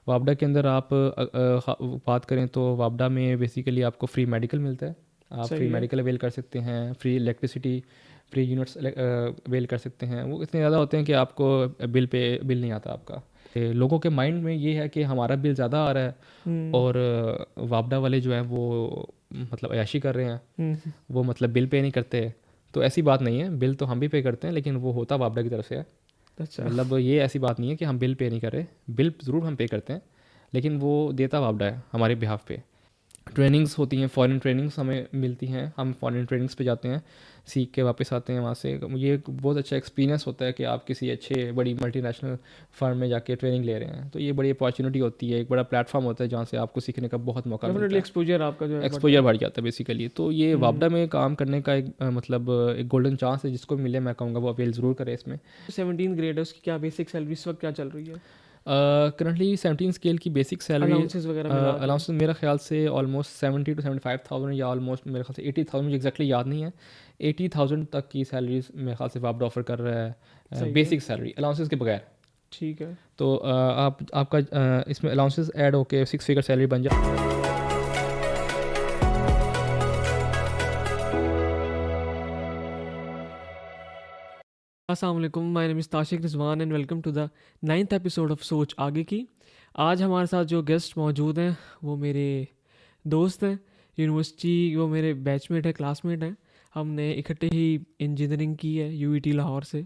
वापडा के अंदर आप बात करें तो वापडा में बेसिकली आपको फ्री मेडिकल मिलता है। आप फ्री सही है। मेडिकल अवेल कर सकते हैं, free electricity, free units avail कर सकते हैं। वो इतने ज़्यादा होते हैं कि आपको बिल नहीं आता आपका। लोगों के माइंड में ये है कि हमारा बिल ज़्यादा आ रहा है हुँ, और वापडा वाले जो हैं वो मतलब अय्याशी कर रहे हैं, हुँ, वो मतलब बिल पे नहीं करते। तो ऐसी बात नहीं है, बिल तो हम भी पे करते हैं लेकिन वो होता वापडा की तरफ से है। अच्छा। मतलब ये ऐसी बात नहीं है कि हम बिल पे नहीं कर रहे, बिल ज़रूर हम पे करते हैं लेकिन वो देता वापडा है हमारे बिहाफ पे। ट्रेनिंग्स होती हैं, फॉरेन ट्रेनिंग्स हमें मिलती हैं, हम फॉरेन ट्रेनिंग्स पे जाते हैं, सीख के वापस आते हैं वहाँ से। ये एक बहुत अच्छा एक्सपीरियंस होता है कि आप किसी अच्छे बड़ी मल्टीनेशनल फर्म में जाके ट्रेनिंग ले रहे हैं। तो ये बड़ी अपॉर्चुनिटी होती है, एक बड़ा प्लेटफॉर्म होता है जहाँ से आपको सीखने का बहुत मौका मिलता डेफ़िनेटली है, एक्सपोज़र आपका जो है बढ़ता एक्सपोजर है। बढ़ जाता है बेसिकली। तो ये हुँ, वापडा में काम करने का एक मतलब एक गोल्डन चांस है, जिसको भी मिले मैं कहूँगा वो अवेल ज़रूर करे इसमें। 17th ग्रेड है, उसकी क्या बेसिक सैलरी इस वक़्त क्या चल रही है? करंटली 17 स्केल की बेसिक सैलरी अलाउंसेस वग़ैरह मिला के? अलाउंस मेरा ख्याल से ऑलमोस्ट 70 to 75,000 या ऑलमोस्ट मेरे ख्याल से 80,000, मुझे एग्जैक्टली याद नहीं है। 80,000 तक की सैलरीज मेरे ख्याल से वापडा ऑफर कर रहा है, सही है, बेसिक सैलरी अलाउंसेस के बगैर। ठीक है। तो आपका इसमें अलाउंसेस ऐड होके 6 फिगर सैलरी बन जाए। अस्सलाम वालेकुम, my name is Tashik Rizwan and welcome to the 9th episode of सोच आगे की। आज हमारे साथ जो गेस्ट मौजूद हैं, वो मेरे दोस्त हैं, यूनिवर्सिटी वो मेरे बैचमेट हैं, क्लासमेट हैं। हमने इकट्ठे ही इंजीनियरिंग की है यूईटी लाहौर से।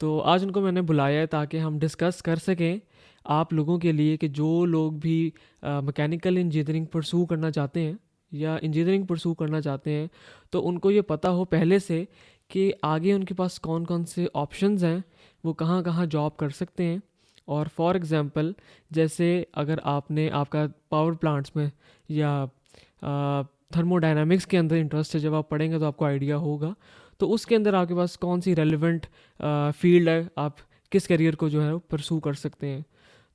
तो आज उनको मैंने बुलाया है ताकि हम डिस्कस कर सकें आप लोगों के लिए कि जो लोग भी मैकेनिकल इंजीनियरिंग परसू करना चाहते हैं या इंजीनियरिंग परसू करना चाहते हैं, तो उनको ये पता हो पहले से कि आगे उनके पास कौन कौन से ऑप्शंस हैं, वो कहाँ कहाँ जॉब कर सकते हैं। और फॉर एग्ज़ाम्पल, जैसे अगर आपने आपका पावर प्लांट्स में या थर्मोडायनामिक्स के अंदर इंटरेस्ट है, जब आप पढ़ेंगे तो आपको आइडिया होगा। तो उसके अंदर आपके पास कौन सी रेलिवेंट फील्ड है, आप किस करियर को जो है वो परसू कर सकते हैं।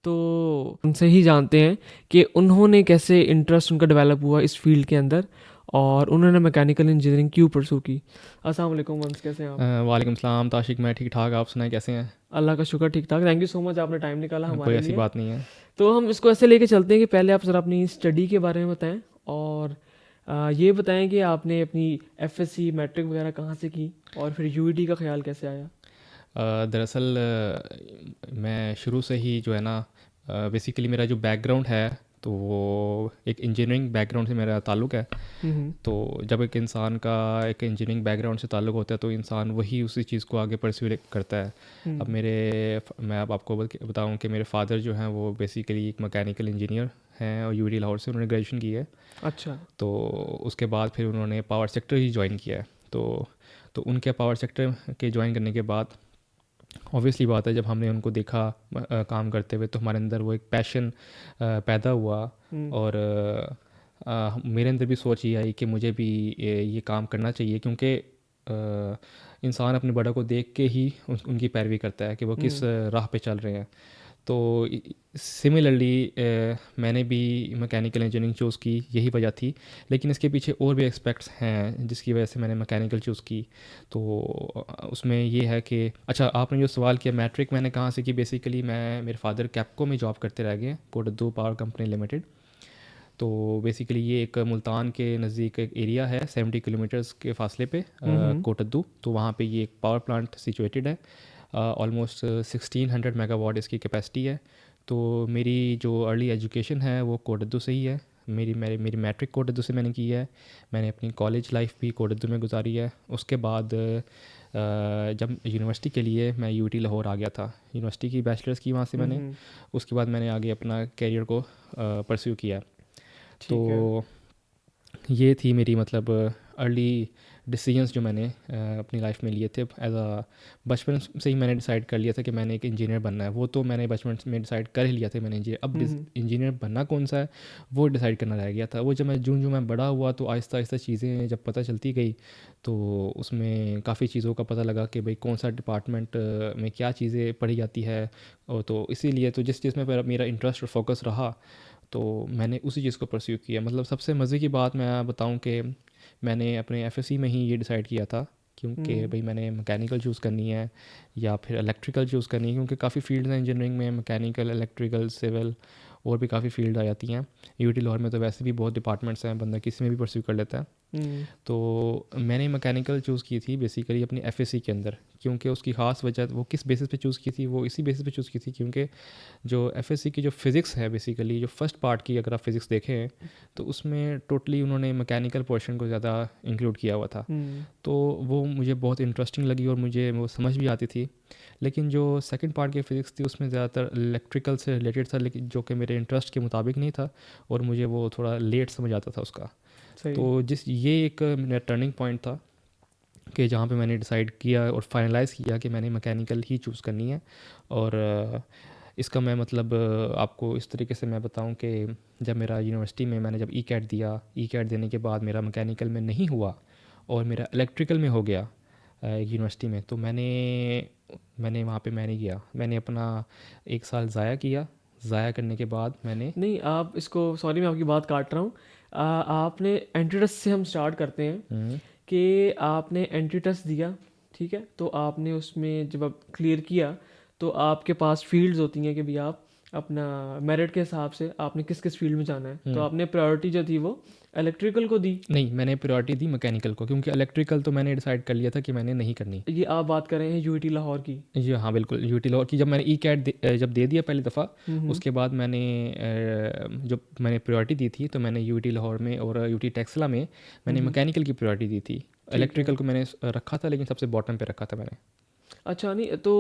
तो उनसे ही जानते हैं कि उन्होंने कैसे इंटरेस्ट उनका डेवलप हुआ इस फील्ड के अंदर और उन्होंने मैकेनिकल इंजीनियरिंग क्यों परसू की। अस्सलाम वालेकुम वंस, कैसे हैं आप? वालेकुम सलाम ताशिक, मैं ठीक ठाक, आप सुनाएं कैसे हैं? अल्लाह का शुक्र, ठीक ठाक। थैंक यू सो मच, आपने टाइम निकाला कोई हमारे ऐसी लिए। बात नहीं है। तो हम इसको ऐसे लेके चलते हैं कि पहले आप ज़रा अपनी स्टडी के बारे में बताएं और ये बताएं कि आपने अपनी एफएससी मैट्रिक वगैरह कहाँ से की और फिर यूईटी का ख्याल कैसे आया। दरअसल मैं शुरू से ही जो है ना, बेसिकली मेरा जो बैकग्राउंड है तो वो एक इंजीनियरिंग बैकग्राउंड से मेरा ताल्लुक़ है। हम्म, तो जब एक इंसान का एक इंजीनियरिंग बैकग्राउंड से ताल्लुक़ होता है तो इंसान वही उसी चीज़ को आगे परस्यू करता है। अब हम्म, मैं अब आपको बताऊं कि मेरे फादर जो हैं वो बेसिकली एक मैकेनिकल इंजीनियर हैं और यूडी लाहौर से उन्होंने ग्रेजुएशन की है। अच्छा। तो उसके बाद फिर उन्होंने पावर सेक्टर ही ज्वाइन किया है। तो उनके पावर सेक्टर के ज्वाइन करने के बाद ऑब्वियसली बात है, जब हमने उनको देखा काम करते हुए तो हमारे अंदर वो एक पैशन पैदा हुआ। हम्म, और मेरे अंदर भी सोच ये आई कि मुझे भी ये काम करना चाहिए, क्योंकि इंसान अपने बड़ों को देख के ही उनकी पैरवी करता है कि वो किस हम्म, राह पे चल रहे हैं। तो सिमिलरली मैंने भी मैकेनिकल इंजीनियरिंग चूज़ की, यही वजह थी। लेकिन इसके पीछे और भी एस्पेक्ट्स हैं जिसकी वजह से मैंने मैकेनिकल चूज़ की। तो उसमें ये है कि अच्छा, आपने जो सवाल किया मैट्रिक मैंने कहाँ से की, बेसिकली मैं मेरे फादर कैप्को में जॉब करते रह गए, कोटद्दू पावर कंपनी लिमिटेड। तो बेसिकली ये एक मुल्तान के नज़दीक एक एरिया है, 70 किलोमीटर्स के फासले पे हम्म, कोटद्दू। तो वहाँ पे ये एक पावर प्लांट सिचुएटेड है। ऑलमोस्ट 1600 मेगावाट इसकी कैपेसिटी है। तो मेरी जो अर्ली एजुकेशन है वो कोटद्दू से ही है। मेरी मैट्रिक कोटद्दू से मैंने की है। मैंने अपनी कॉलेज लाइफ भी कोटद्दू में गुजारी है। उसके बाद जब यूनिवर्सिटी के लिए मैं यूटी लाहौर आ गया था, यूनिवर्सिटी की बैचलर्स की वहाँ से मैंने। हम्म, उसके बाद मैंने आगे अपना कैरियर को परस्यू किया। तो ठीक है। ये थी मेरी मतलब अर्ली डिसीजंस जो मैंने अपनी लाइफ में लिए थे। बचपन से ही मैंने डिसाइड कर लिया था कि मैंने एक इंजीनियर बनना है। वो तो मैंने बचपन में डिसाइड कर ही लिया था मैंने इंजीनियर। अब हम्म, इंजीनियर बनना कौन सा है वो डिसाइड करना रह गया था। वो जब मैं जूं मैं बड़ा हुआ तो आहिस्ता आहिस्ता चीज़ें जब पता चलती गई तो उसमें काफ़ी चीज़ों का पता लगा कि भाई कौन सा डिपार्टमेंट में क्या चीज़ें पढ़ी जाती है। और तो इसीलिए तो जिस चीज़ में मेरा इंटरेस्ट और फोकस रहा तो मैंने उसी चीज़ को परस्यू किया। मतलब सबसे मज़े की बात मैं बताऊं कि मैंने अपने एफएससी में ही ये डिसाइड किया था, क्योंकि हम्म, भाई मैंने मैकेनिकल चूज़ करनी है या फिर इलेक्ट्रिकल चूज़ करनी है, क्योंकि काफ़ी फील्ड्स हैं इंजीनियरिंग में, मैकेनिकल, इलेक्ट्रिकल, सिविल। और भी काफ़ी फील्ड आ जाती हैं। यूटी लाहौर में तो वैसे भी बहुत डिपार्टमेंट्स हैं, बंदा किसी में भी परस्यू कर लेता है। तो मैंने मैकेनिकल चूज़ की थी बेसिकली अपनी एफएससी के अंदर, क्योंकि उसकी ख़ास वजह वो किस बेसिस पे चूज़ की थी, वो इसी बेसिस पे चूज़ की थी क्योंकि जो एफएससी की जो फ़िज़िक्स है बेसिकली, जो फर्स्ट पार्ट की अगर आप फ़िज़िक्स देखें तो उसमें टोटली उन्होंने मैकेनिकल पोर्शन को ज़्यादा इंक्लूड किया हुआ था। तो वो मुझे बहुत इंटरेस्टिंग लगी और मुझे वो समझ भी आती थी। लेकिन जो सेकंड पार्ट की फ़िज़िक्स थी उसमें ज़्यादातर इलेक्ट्रिकल से रिलेटेड था, लेकिन जो कि मेरे इंटरेस्ट के मुताबिक नहीं था और मुझे वो थोड़ा लेट समझ आता था उसका। सही। तो ये एक मेरा टर्निंग पॉइंट था कि जहाँ पे मैंने डिसाइड किया और फाइनलाइज़ किया कि मैंने मैकेनिकल ही चूज़ करनी है। और इसका मैं मतलब आपको इस तरीके से मैं बताऊं कि जब मेरा यूनिवर्सिटी में मैंने जब ई कैट दिया, ई कैट देने के बाद मेरा मैकेनिकल में नहीं हुआ और मेरा इलेक्ट्रिकल में हो गया यूनिवर्सिटी में, तो मैंने वहाँ पे मैं नहीं गया, मैंने अपना 1 साल ज़ाया किया। ज़ाया करने के बाद मैंने नहीं, आप इसको, सॉरी मैं आपकी बात काट रहा हूँ। आपने एंट्री से हम स्टार्ट करते हैं कि आपने एंट्री टेस्ट दिया, ठीक है। तो आपने उसमें जब आप क्लियर किया तो आपके पास फील्ड्स होती हैं कि भी आप अपना मेरिट के हिसाब से आपने किस किस फील्ड में जाना है। तो आपने प्रायोरिटी जो थी वो इलेक्ट्रिकल को दी। नहीं, मैंने प्रायोरिटी दी मैकेनिकल को, क्योंकि इलेक्ट्रिकल तो मैंने डिसाइड कर लिया था कि मैंने नहीं करनी। ये आप बात कर रहे हैं यूटी लाहौर की? जी हाँ, बिल्कुल यूटी लाहौर की। जब मैंने ई कैट जब दे दिया पहली दफ़ा, उसके बाद मैंने जब मैंने प्रायोरिटी दी थी तो मैंने यूटी लाहौर में और यूटी टेक्सला में मैंने मैकेनिकल की प्रायोरिटी दी थी। इलेक्ट्रिकल को मैंने रखा था, लेकिन सबसे बॉटम पे रखा था मैंने। अच्छा, नहीं तो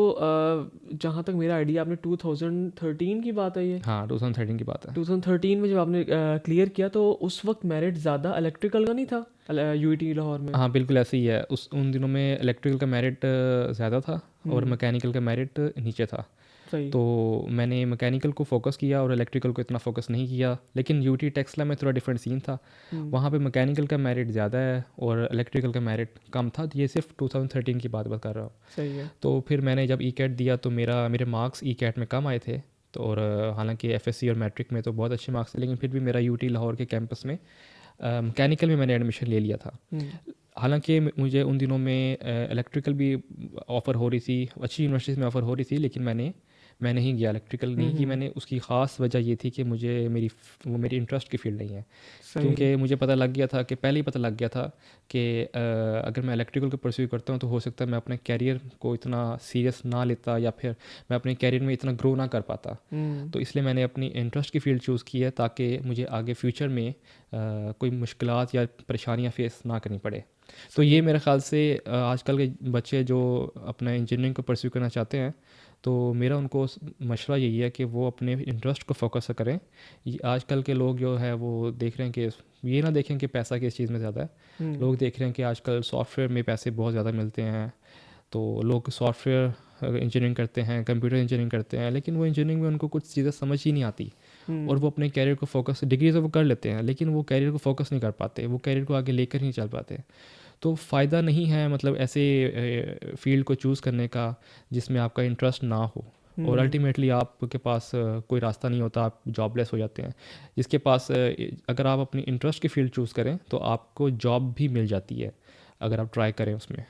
जहाँ तक मेरा आइडिया, आपने 2013 की बात है ये? हाँ, 2013 की बात है। 2013 में जब आपने क्लियर किया तो उस वक्त मेरिट ज़्यादा इलेक्ट्रिकल का नहीं था यूटी लाहौर में? हाँ, बिल्कुल ऐसे ही है। उन दिनों में इलेक्ट्रिकल का मेरिट ज़्यादा था और मैकेनिकल का मेरिट नीचे था। सही। तो मैंने मैकेनिकल को फोकस किया और इलेक्ट्रिकल को इतना फोकस नहीं किया। लेकिन यूटी टेक्सला में थोड़ा डिफरेंट सीन था। वहाँ पे मैकेनिकल का मेरिट ज़्यादा है और इलेक्ट्रिकल का मेरिट कम था। ये सिर्फ 2013 की बात कर रहा हूँ। सही है। तो फिर मैंने जब ई कैट दिया तो मेरे मार्क्स ई कैट में कम आए थे। तो और हालांकि एफएससी और मैट्रिक में तो बहुत अच्छे मार्क्स थे, लेकिन फिर भी मेरा यूटी लाहौर के कैंपस में मैकेनिकल में मैंने एडमिशन ले लिया था। हालांकि मुझे उन दिनों में इलेक्ट्रिकल भी ऑफ़र हो रही थी, अच्छी यूनिवर्सिटीज़ में ऑफ़र हो रही थी, लेकिन मैं नहीं गया इलेक्ट्रिकल नहीं की मैंने। उसकी ख़ास वजह ये थी कि वो मेरी इंटरेस्ट की फील्ड नहीं है। क्योंकि मुझे पता लग गया था कि पहले ही पता लग गया था कि अगर मैं इलेक्ट्रिकल को परस्यू करता हूँ तो हो सकता है मैं अपने कैरियर को इतना सीरियस ना लेता या फिर मैं अपने कैरियर में इतना ग्रो ना कर पाता। तो इसलिए मैंने अपनी इंटरेस्ट की फील्ड चूज़ की है ताकि मुझे आगे फ्यूचर में कोई मुश्किलात या परेशानियाँ फेस ना करनी पड़े। तो ये मेरे ख़्याल से आजकल के बच्चे जो अपना इंजीनियरिंग को परस्यू करना चाहते हैं, तो मेरा उनको मशवरा यही है कि वो अपने इंटरेस्ट को फोकस करें। आजकल के लोग जो है वो देख रहे हैं कि ये ना देखें कि पैसा किस चीज़ में ज़्यादा है। लोग देख रहे हैं कि आजकल सॉफ्टवेयर में पैसे बहुत ज़्यादा मिलते हैं, तो लोग सॉफ्टवेयर इंजीनियरिंग करते हैं, कंप्यूटर इंजीनियरिंग करते हैं, लेकिन वो इंजीनियरिंग में उनको कुछ चीज़ें समझ ही नहीं आती और वो अपने कैरियर को फोकस, डिग्री तो वो कर लेते हैं लेकिन वो कैरियर को फोकस नहीं कर पाते, वो कैरियर को आगे लेकर नहीं चल पाते। तो फ़ायदा नहीं है मतलब ऐसे फील्ड को चूज़ करने का जिसमें आपका इंटरेस्ट ना हो और अल्टीमेटली आपके पास कोई रास्ता नहीं होता, आप जॉबलेस हो जाते हैं। जिसके पास अगर आप अपनी इंटरेस्ट की फील्ड चूज़ करें तो आपको जॉब भी मिल जाती है अगर आप ट्राई करें उसमें।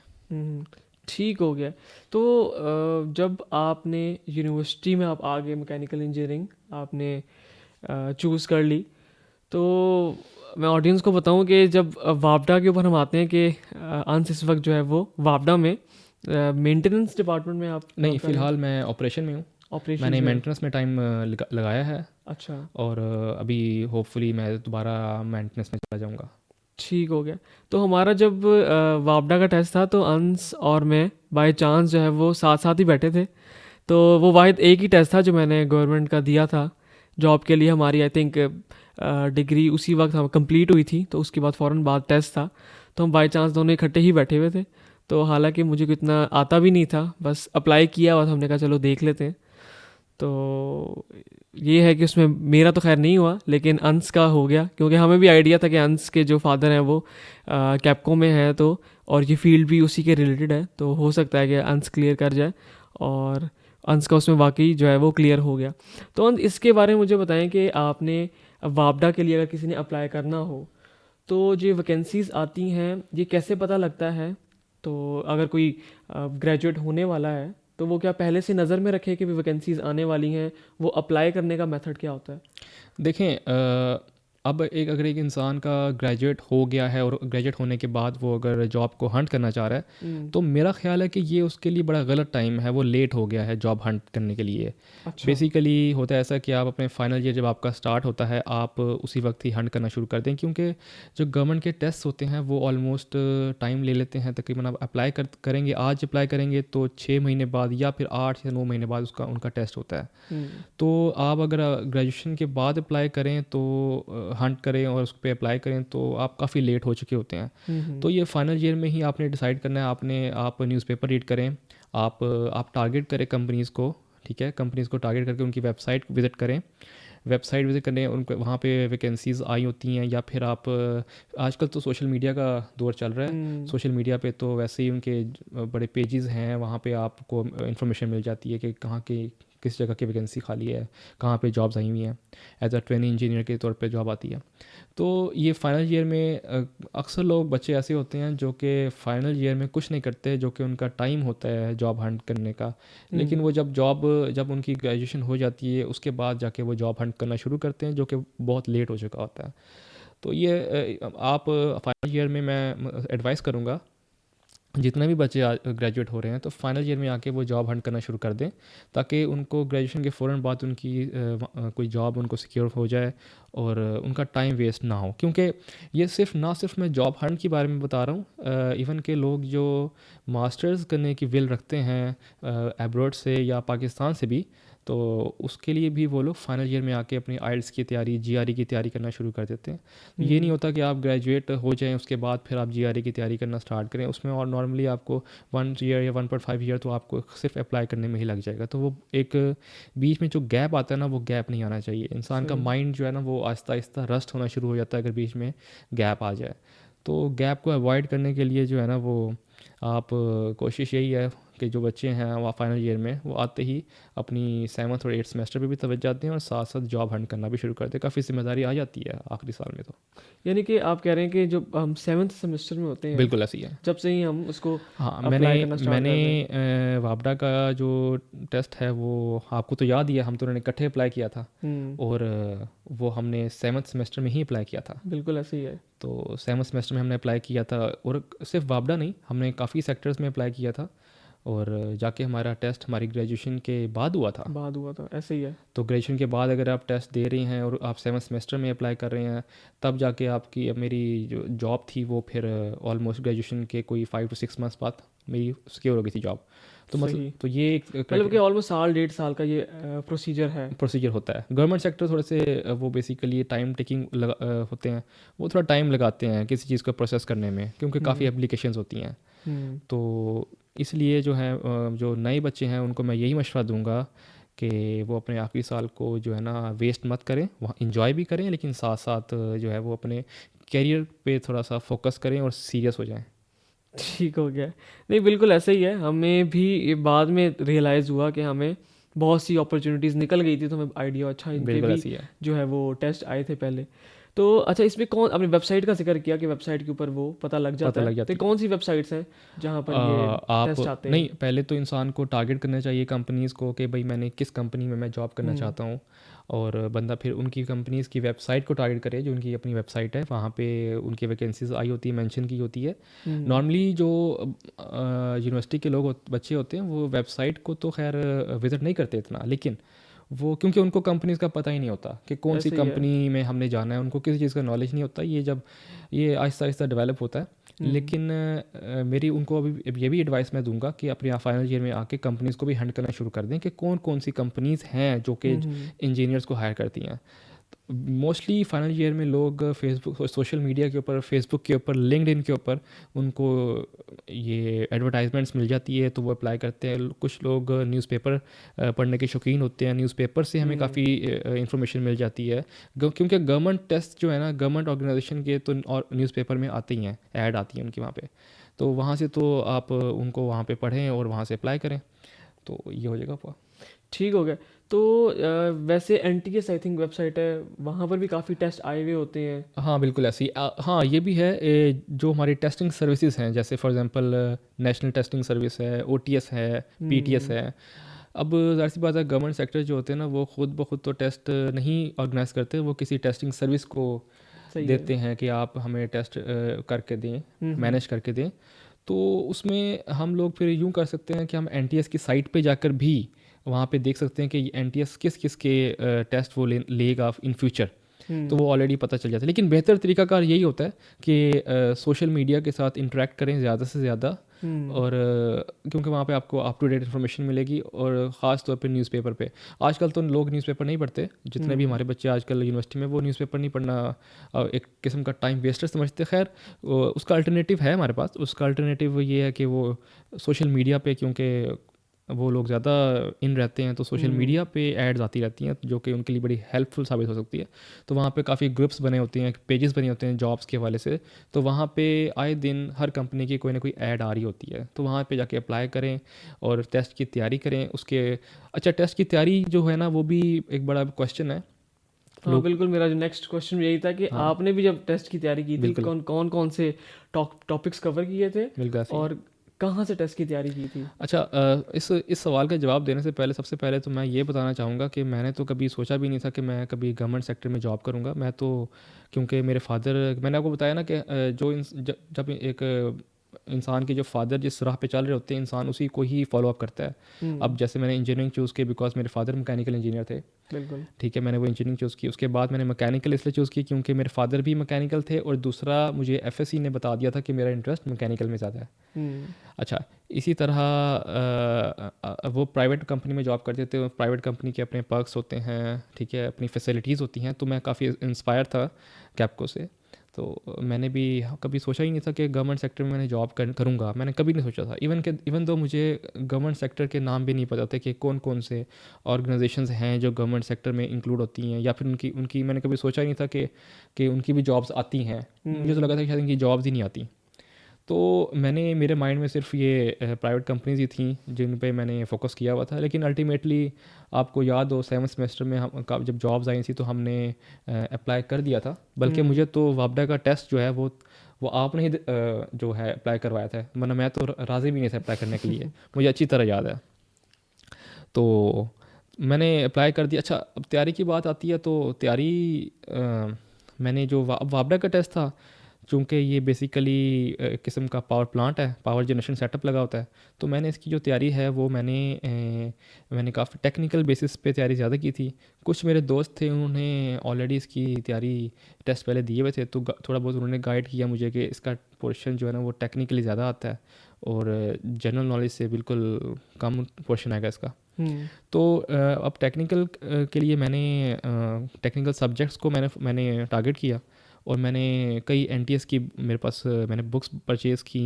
ठीक हो गया। तो जब आपने यूनिवर्सिटी में आप आ गए, मैकेनिकल इंजीनियरिंग आपने चूज़ कर ली, तो मैं ऑडियंस को बताऊं कि जब वापडा के ऊपर हम आते हैं कि अंश इस वक्त जो है वो वापडा में मेंटेनेंस डिपार्टमेंट में आप नहीं, फ़िलहाल मैं ऑपरेशन में हूँ। ऑपरेशन मैंने मेंटेनेंस में टाइम लगाया है। अच्छा। और अभी होपफुली मैं दोबारा मेंटेनेंस में चला जाऊँगा। ठीक हो गया। तो हमारा जब वापडा का टेस्ट था तो अंश और मैं बाय चांस जो है वो साथ साथ ही बैठे थे। तो वो वाहिद एक ही टेस्ट था जो मैंने गवर्नमेंट का दिया था जॉब के लिए। हमारी आई थिंक डिग्री उसी वक्त हम कंप्लीट हुई थी, तो उसके बाद फ़ौरन बाद टेस्ट था। तो हम बाय चांस दोनों इकट्ठे ही बैठे हुए थे। तो हालांकि मुझे कितना आता भी नहीं था, बस अप्लाई किया और हमने कहा चलो देख लेते हैं। तो ये है कि उसमें मेरा तो खैर नहीं हुआ, लेकिन अंश का हो गया, क्योंकि हमें भी आइडिया था कि अंश के जो फादर हैं वो कैप्को में हैं, तो और ये फील्ड भी उसी के रिलेटेड है, तो हो सकता है कि अंश क्लियर कर जाए। और अंश का उसमें वाकई जो है वो क्लियर हो गया। तो अंश, इसके बारे में मुझे बताएं कि आपने वापडा के लिए अगर किसी ने अप्लाई करना हो तो जो वैकेंसीज़ आती हैं ये कैसे पता लगता है? तो अगर कोई ग्रेजुएट होने वाला है तो वो क्या पहले से नज़र में रखे कि भी वैकेंसीज़ आने वाली हैं, वो अप्लाई करने का मेथड क्या होता है? देखें अब अगर एक इंसान का ग्रेजुएट हो गया है और ग्रेजुएट होने के बाद वो अगर जॉब को हंट करना चाह रहा है, हम्म, तो मेरा ख्याल है कि ये उसके लिए बड़ा गलत टाइम है, वो लेट हो गया है जॉब हंट करने के लिए। अच्छा। बेसिकली होता है ऐसा कि आप अपने फाइनल ईयर जब आपका स्टार्ट होता है, आप उसी वक्त ही हंट करना शुरू कर दें, क्योंकि जो गवर्नमेंट के टेस्ट होते हैं वो ऑलमोस्ट टाइम ले लेते हैं। तकरीबन आप अप्लाई करेंगे, आज अप्लाई करेंगे तो 6 महीने बाद या फिर 8 या 9 महीने बाद उसका उनका टेस्ट होता है। हम्म। तो आप अगर ग्रेजुएशन के बाद अप्लाई करें तो हंट करें और उस पर अप्लाई करें तो आप काफ़ी लेट हो चुके होते हैं। हम्म। तो ये फाइनल ईयर में ही आपने डिसाइड करना है। आप न्यूज़पेपर रीड करें, आप टारगेट करें कंपनीज़ को, ठीक है, कंपनीज़ को टारगेट करके उनकी वेबसाइट विज़िट करें। वेबसाइट विज़िट करने उनको वहाँ पे वैकेंसीज़ आई होती हैं, या फिर आप आजकल तो सोशल मीडिया का दौर चल रहा है। हम्म। सोशल मीडिया पे तो वैसे ही उनके बड़े पेजेस हैं, वहाँ पे आपको इन्फॉर्मेशन मिल जाती है कि कहाँ की किस जगह की वैकेंसी खाली है, कहाँ पे जॉब्स आई हुई हैं। एज अ ट्रेनिंग इंजीनियर के तौर पे जॉब आती है। तो ये फाइनल ईयर में अक्सर लोग बच्चे ऐसे होते हैं जो कि फाइनल ईयर में कुछ नहीं करते, जो कि उनका टाइम होता है जॉब हंट करने का। लेकिन वो जब उनकी ग्रेजुएशन हो जाती है उसके बाद जाके वो जॉब हंट करना शुरू करते हैं, जो कि बहुत लेट हो चुका होता है। तो ये आप फाइनल ईयर में मैं एडवाइस करूँगा, जितने भी बच्चे ग्रेजुएट हो रहे हैं तो फाइनल ईयर में आके वो जॉब हंट करना शुरू कर दें, ताकि उनको ग्रेजुएशन के फ़ौरन बाद उनकी कोई जॉब उनको सिक्योर हो जाए और उनका टाइम वेस्ट ना हो। क्योंकि ये सिर्फ मैं जॉब हंट के बारे में बता रहा हूँ, इवन के लोग जो मास्टर्स करने की विल रखते हैं एब्रॉड से या पाकिस्तान से भी, तो उसके लिए भी वो लोग फाइनल ईयर में आके अपनी आइल्स की तैयारी, जीआरई की तैयारी करना शुरू कर देते हैं। ये नहीं हम्म। होता कि आप ग्रेजुएट हो जाएं उसके बाद फिर आप जीआरई की तैयारी करना स्टार्ट करें उसमें, और नॉर्मली आपको 1 ईयर या 1.5 ईयर तो आपको सिर्फ अप्लाई करने में ही लग जाएगा। तो वो एक बीच में जो गैप आता है ना, वो गैप नहीं आना चाहिए। इंसान का सही। माइंड जो है ना वो आहिस्ता आहिस्ता रस्ट होना शुरू हो जाता है अगर बीच में गैप आ जाए। तो गैप को अवॉइड करने के लिए जो है ना वो आप कोशिश यही है कि जो बच्चे हैं वो फाइनल ईयर में वो आते ही अपनी 7th और 8th सेमेस्टर पे भी तवज्जो जाते हैं और साथ साथ जॉब हंट करना भी शुरू करते हैं। काफ़ी जिम्मेदारी आ जाती है आखिरी साल में तो। यानी कि आप कह रहे हैं कि जो हम 7th सेमेस्टर में होते हैं, बिल्कुल ऐसी है। जब से ही हम उसको हाँ, अप्लाई मैंने करना स्टार्ट मैंने कर दें। वापडा का जो टेस्ट है वो आपको तो याद ही है, हम तो उन्होंने इकट्ठे अप्लाई किया था। हम्म। और वो हमने 7th सेमेस्टर में ही अप्लाई किया था। बिल्कुल ऐसे ही है। तो 7th सेमेस्टर में हमने अप्लाई किया था, और सिर्फ वापडा नहीं, हमने काफ़ी सेक्टर्स में अप्लाई किया था। और जाके हमारा टेस्ट हमारी ग्रेजुएशन के बाद हुआ था। बाद हुआ था, ऐसे ही है। तो ग्रेजुएशन के बाद अगर आप टेस्ट दे रहे हैं और आप 7th सेमेस्टर में अप्लाई कर रहे हैं, तब जाके आपकी अब मेरी जो जॉब थी वो फिर ऑलमोस्ट ग्रेजुएशन के कोई 5 to 6 मंथ्स बाद मेरी सिक्योर हो गई थी जॉब। तो मतलब सही। तो ये एक मतलब कि ऑलमोस्ट साल 1.5 साल का ये प्रोसीजर है। प्रोसीजर होता है। गवर्नमेंट सेक्टर थोड़े से वो बेसिकली टाइम टेकिंग होते हैं, वो थोड़ा टाइम लगाते हैं किसी चीज़ को प्रोसेस करने में, क्योंकि काफ़ी हम्म। एप्लीकेशंस होती हैं। हम्म। तो इसलिए जो है जो नए बच्चे हैं उनको मैं यही मशवरा दूंगा कि वो अपने आखिरी साल को जो है ना वेस्ट मत करें, वहाँ इंजॉय भी करें, लेकिन साथ साथ जो है वो अपने करियर पे थोड़ा सा फोकस करें और सीरियस हो जाएं। ठीक हो गया। नहीं, बिल्कुल ऐसे ही है। हमें भी ये बाद में रियलाइज़ हुआ कि हमें बहुत सी अपॉर्चुनिटीज़ निकल गई थी, तो हमें आइडिया अच्छा इनके बिल्कुल भी ऐसी है। जो है वो टेस्ट आए थे पहले। तो अच्छा, इसमें कौन, आपने वेबसाइट का जिक्र किया कि वेबसाइट के ऊपर वो पता लग पता जाता है, लग तो जाती है। कौन सी वेबसाइट्स हैं जहाँ पर ये आप टेस्ट आते नहीं, हैं? पहले तो इंसान को टारगेट करना चाहिए कंपनीज़ को कि भाई मैंने किस कंपनी में मैं जॉब करना हम्म। चाहता हूँ। और बंदा फिर उनकी कंपनीज़ की वेबसाइट को टारगेट करे, जो उनकी अपनी वेबसाइट है वहाँ पे उनकी वैकेंसीज आई होती है, मेंशन की होती है। हम्म। नॉर्मली जो यूनिवर्सिटी के बच्चे होते हैं वो वेबसाइट को तो खैर विज़िट नहीं करते इतना, लेकिन वो क्योंकि उनको कंपनीज़ का पता ही नहीं होता कि कौन सी ऐसे ही है। कंपनी में हमने जाना है, उनको किसी चीज़ का नॉलेज नहीं होता। ये आहिस्ता आहिस्ता डेवलप होता है। हम्म। लेकिन मेरी उनको अभी ये भी एडवाइस मैं दूंगा कि अपने यहाँ फाइनल ईयर में आके कंपनीज़ को भी हंट करना शुरू कर दें कि कौन कौन सी कंपनीज़ हैं जो कि हम्म। इंजीनियर्स को हायर करती हैं। मोस्टली फाइनल ईयर में लोग फेसबुक, सोशल मीडिया के ऊपर, फेसबुक के ऊपर, लिंक्डइन के ऊपर उनको ये एडवर्टाइजमेंट्स मिल जाती है तो वो अप्लाई करते हैं। कुछ लोग न्यूज़पेपर पढ़ने के शौकीन होते हैं, न्यूज़पेपर से हमें हम्म। काफ़ी इंफॉर्मेशन मिल जाती है। क्योंकि गवर्नमेंट टेस्ट जो है ना गवर्नमेंट ऑर्गेनाइजेशन के तो और न्यूज़पेपर में आते ही हैं, ऐड आती है उनकी वहाँ पे। तो वहाँ से तो आप उनको वहाँ पे पढ़ें और वहाँ से अप्लाई करें, तो ये हो जाएगा आपका। ठीक हो गया। तो वैसे एनटीएस आई थिंक वेबसाइट है, वहाँ पर भी काफ़ी टेस्ट आए हुए होते हैं। हाँ बिल्कुल ऐसी हाँ ये भी है जो हमारी टेस्टिंग सर्विसेज हैं, जैसे for example national testing service है, ओटीएस है, पीटीएस हम्म। है। अब ज़ाहिर सी बात है, गवर्नमेंट सेक्टर जो होते हैं ना, वो खुद ब खुद तो टेस्ट नहीं ऑर्गेनाइज करते, वो किसी टेस्टिंग सर्विस को सही है। देते हैं कि आप हमें टेस्ट करके दें, हम्म। मैनेज करके दें। तो उसमें हम लोग फिर यूँ कर सकते हैं कि हम एनटीएस की साइट पे जाकर भी वहाँ पे देख सकते हैं कि एनटीएस किस किस के टेस्ट वो लेगा इन फ्यूचर। तो हम्म। वो ऑलरेडी पता चल जाता है। लेकिन बेहतर तरीकाकार यही होता है कि सोशल मीडिया के साथ इंटरेक्ट करें ज़्यादा से ज़्यादा, हम्म। और क्योंकि वहाँ पे आपको अप टू डेट इन्फॉर्मेशन मिलेगी, और ख़ास तौर पे न्यूज़पेपर पे। आजकल तो लोग न्यूज़पेपर नहीं पढ़ते, जितने भी हम्म। हमारे बच्चे आजकल यूनिवर्सिटी में, वो न्यूज़पेपर नहीं पढ़ना एक किस्म का टाइम वेस्टर समझते। खैर उसका अल्टरनेटिव है हमारे पास। उसका अल्टरनेटिव ये है कि वो सोशल मीडिया पे, क्योंकि वो लोग ज़्यादा इन रहते हैं, तो सोशल हम्म। मीडिया पे एड्स आती रहती हैं जो कि उनके लिए बड़ी हेल्पफुल साबित हो सकती है। तो वहाँ पे काफ़ी ग्रुप्स बने होते हैं, पेजेस बने होते हैं जॉब्स के हवाले से। तो वहाँ पे आए दिन हर कंपनी की कोई ना कोई ऐड आ रही होती है, तो वहाँ पे जाके अप्लाई करें और टेस्ट की तैयारी करें उसके। अच्छा, टेस्ट की तैयारी जो है ना, वो भी एक बड़ा क्वेश्चन है। हाँ लोग बिल्कुल, मेरा जो नेक्स्ट क्वेश्चन यही था कि हाँ आपने भी जब टेस्ट की तैयारी की थी, बिल्कुल कौन से टॉपिक्स कवर किए थे बिल्कुल ऐसे ही है। और कहाँ से टेस्ट की तैयारी की थी? अच्छा, इस सवाल का जवाब देने से पहले, सबसे पहले तो मैं ये बताना चाहूँगा कि मैंने तो कभी सोचा भी नहीं था कि मैं कभी गवर्नमेंट सेक्टर में जॉब करूँगा। मैं तो, क्योंकि मेरे फादर, मैंने आपको बताया ना कि जब एक इंसान के जो फादर जिस राह पे चल रहे होते हैं, इंसान उसी को ही फॉलो अप करता है। अब हम्म। जैसे मैंने इंजीनियरिंग चूज़ की बिकॉज मेरे फादर मैकेनिकल इंजीनियर थे। बिल्कुल। ठीक है, मैंने वो इंजीनियरिंग चूज़ की। उसके बाद मैंने मैकेनिकल इसलिए चूज़ की क्योंकि मेरे फादर भी मैकेनिकल थे, और दूसरा मुझे एफएससी ने बता दिया था कि मेरा इंटरेस्ट मैकेनिकल में ज़्यादा है। हम्म। अच्छा, इसी तरह वो प्राइवेट कंपनी में जॉब करते थे। प्राइवेट कंपनी के अपने पर्क्स होते हैं, ठीक है, अपनी फैसिलिटीज़ होती हैं। तो मैं काफ़ी इंस्पायर था कैप्को से। तो मैंने भी कभी सोचा ही नहीं था कि गवर्नमेंट सेक्टर में मैंने जॉब करूँगा। मैंने कभी नहीं सोचा था, इवन दो मुझे गवर्नमेंट सेक्टर के नाम भी नहीं पता थे कि कौन कौन से ऑर्गेनाइजेशंस हैं जो गवर्नमेंट सेक्टर में इंक्लूड होती हैं, या फिर उनकी उनकी मैंने कभी सोचा ही नहीं था कि उनकी भी जॉब्स आती हैं। मुझे तो लगा था कि शायद इनकी जॉब्स ही नहीं आती। तो मेरे माइंड में सिर्फ ये प्राइवेट कंपनीज ही थी जिन पे मैंने फोकस किया हुआ था। लेकिन अल्टीमेटली आपको याद हो, 7th सेमेस्टर में जब जॉब्स आई थी तो हमने अप्लाई कर दिया था। बल्कि हम्म। मुझे तो वापडा का टेस्ट जो है वो आपने ही जो है अप्लाई करवाया था, वरना मैं तो राज़ी भी नहीं था अप्लाई करने के लिए। मुझे अच्छी तरह याद है। तो मैंने अप्लाई कर दिया। अच्छा, अब तैयारी की बात आती है, तो तैयारी मैंने जो वापडा का टेस्ट था, चूँकि ये बेसिकली एक किस्म का पावर प्लांट है, पावर जनरेशन सेटअप लगा होता है। तो मैंने इसकी जो तैयारी है वो मैंने काफ़ी टेक्निकल बेसिस पे तैयारी ज़्यादा की थी। कुछ मेरे दोस्त थे, उन्होंने ऑलरेडी इसकी तैयारी टेस्ट पहले दिए हुए थे, तो थोड़ा बहुत उन्होंने गाइड किया मुझे कि इसका पोर्शन जो है ना वो टेक्निकली ज़्यादा आता है, और जनरल नॉलेज से बिल्कुल कम पोर्शन आएगा इसका। हम्म। तो अब टेक्निकल के लिए मैंने टेक्निकल सब्जेक्ट्स को मैंने टारगेट किया, और मैंने कई एनटीएस की मेरे पास मैंने बुक्स परचेज़ की,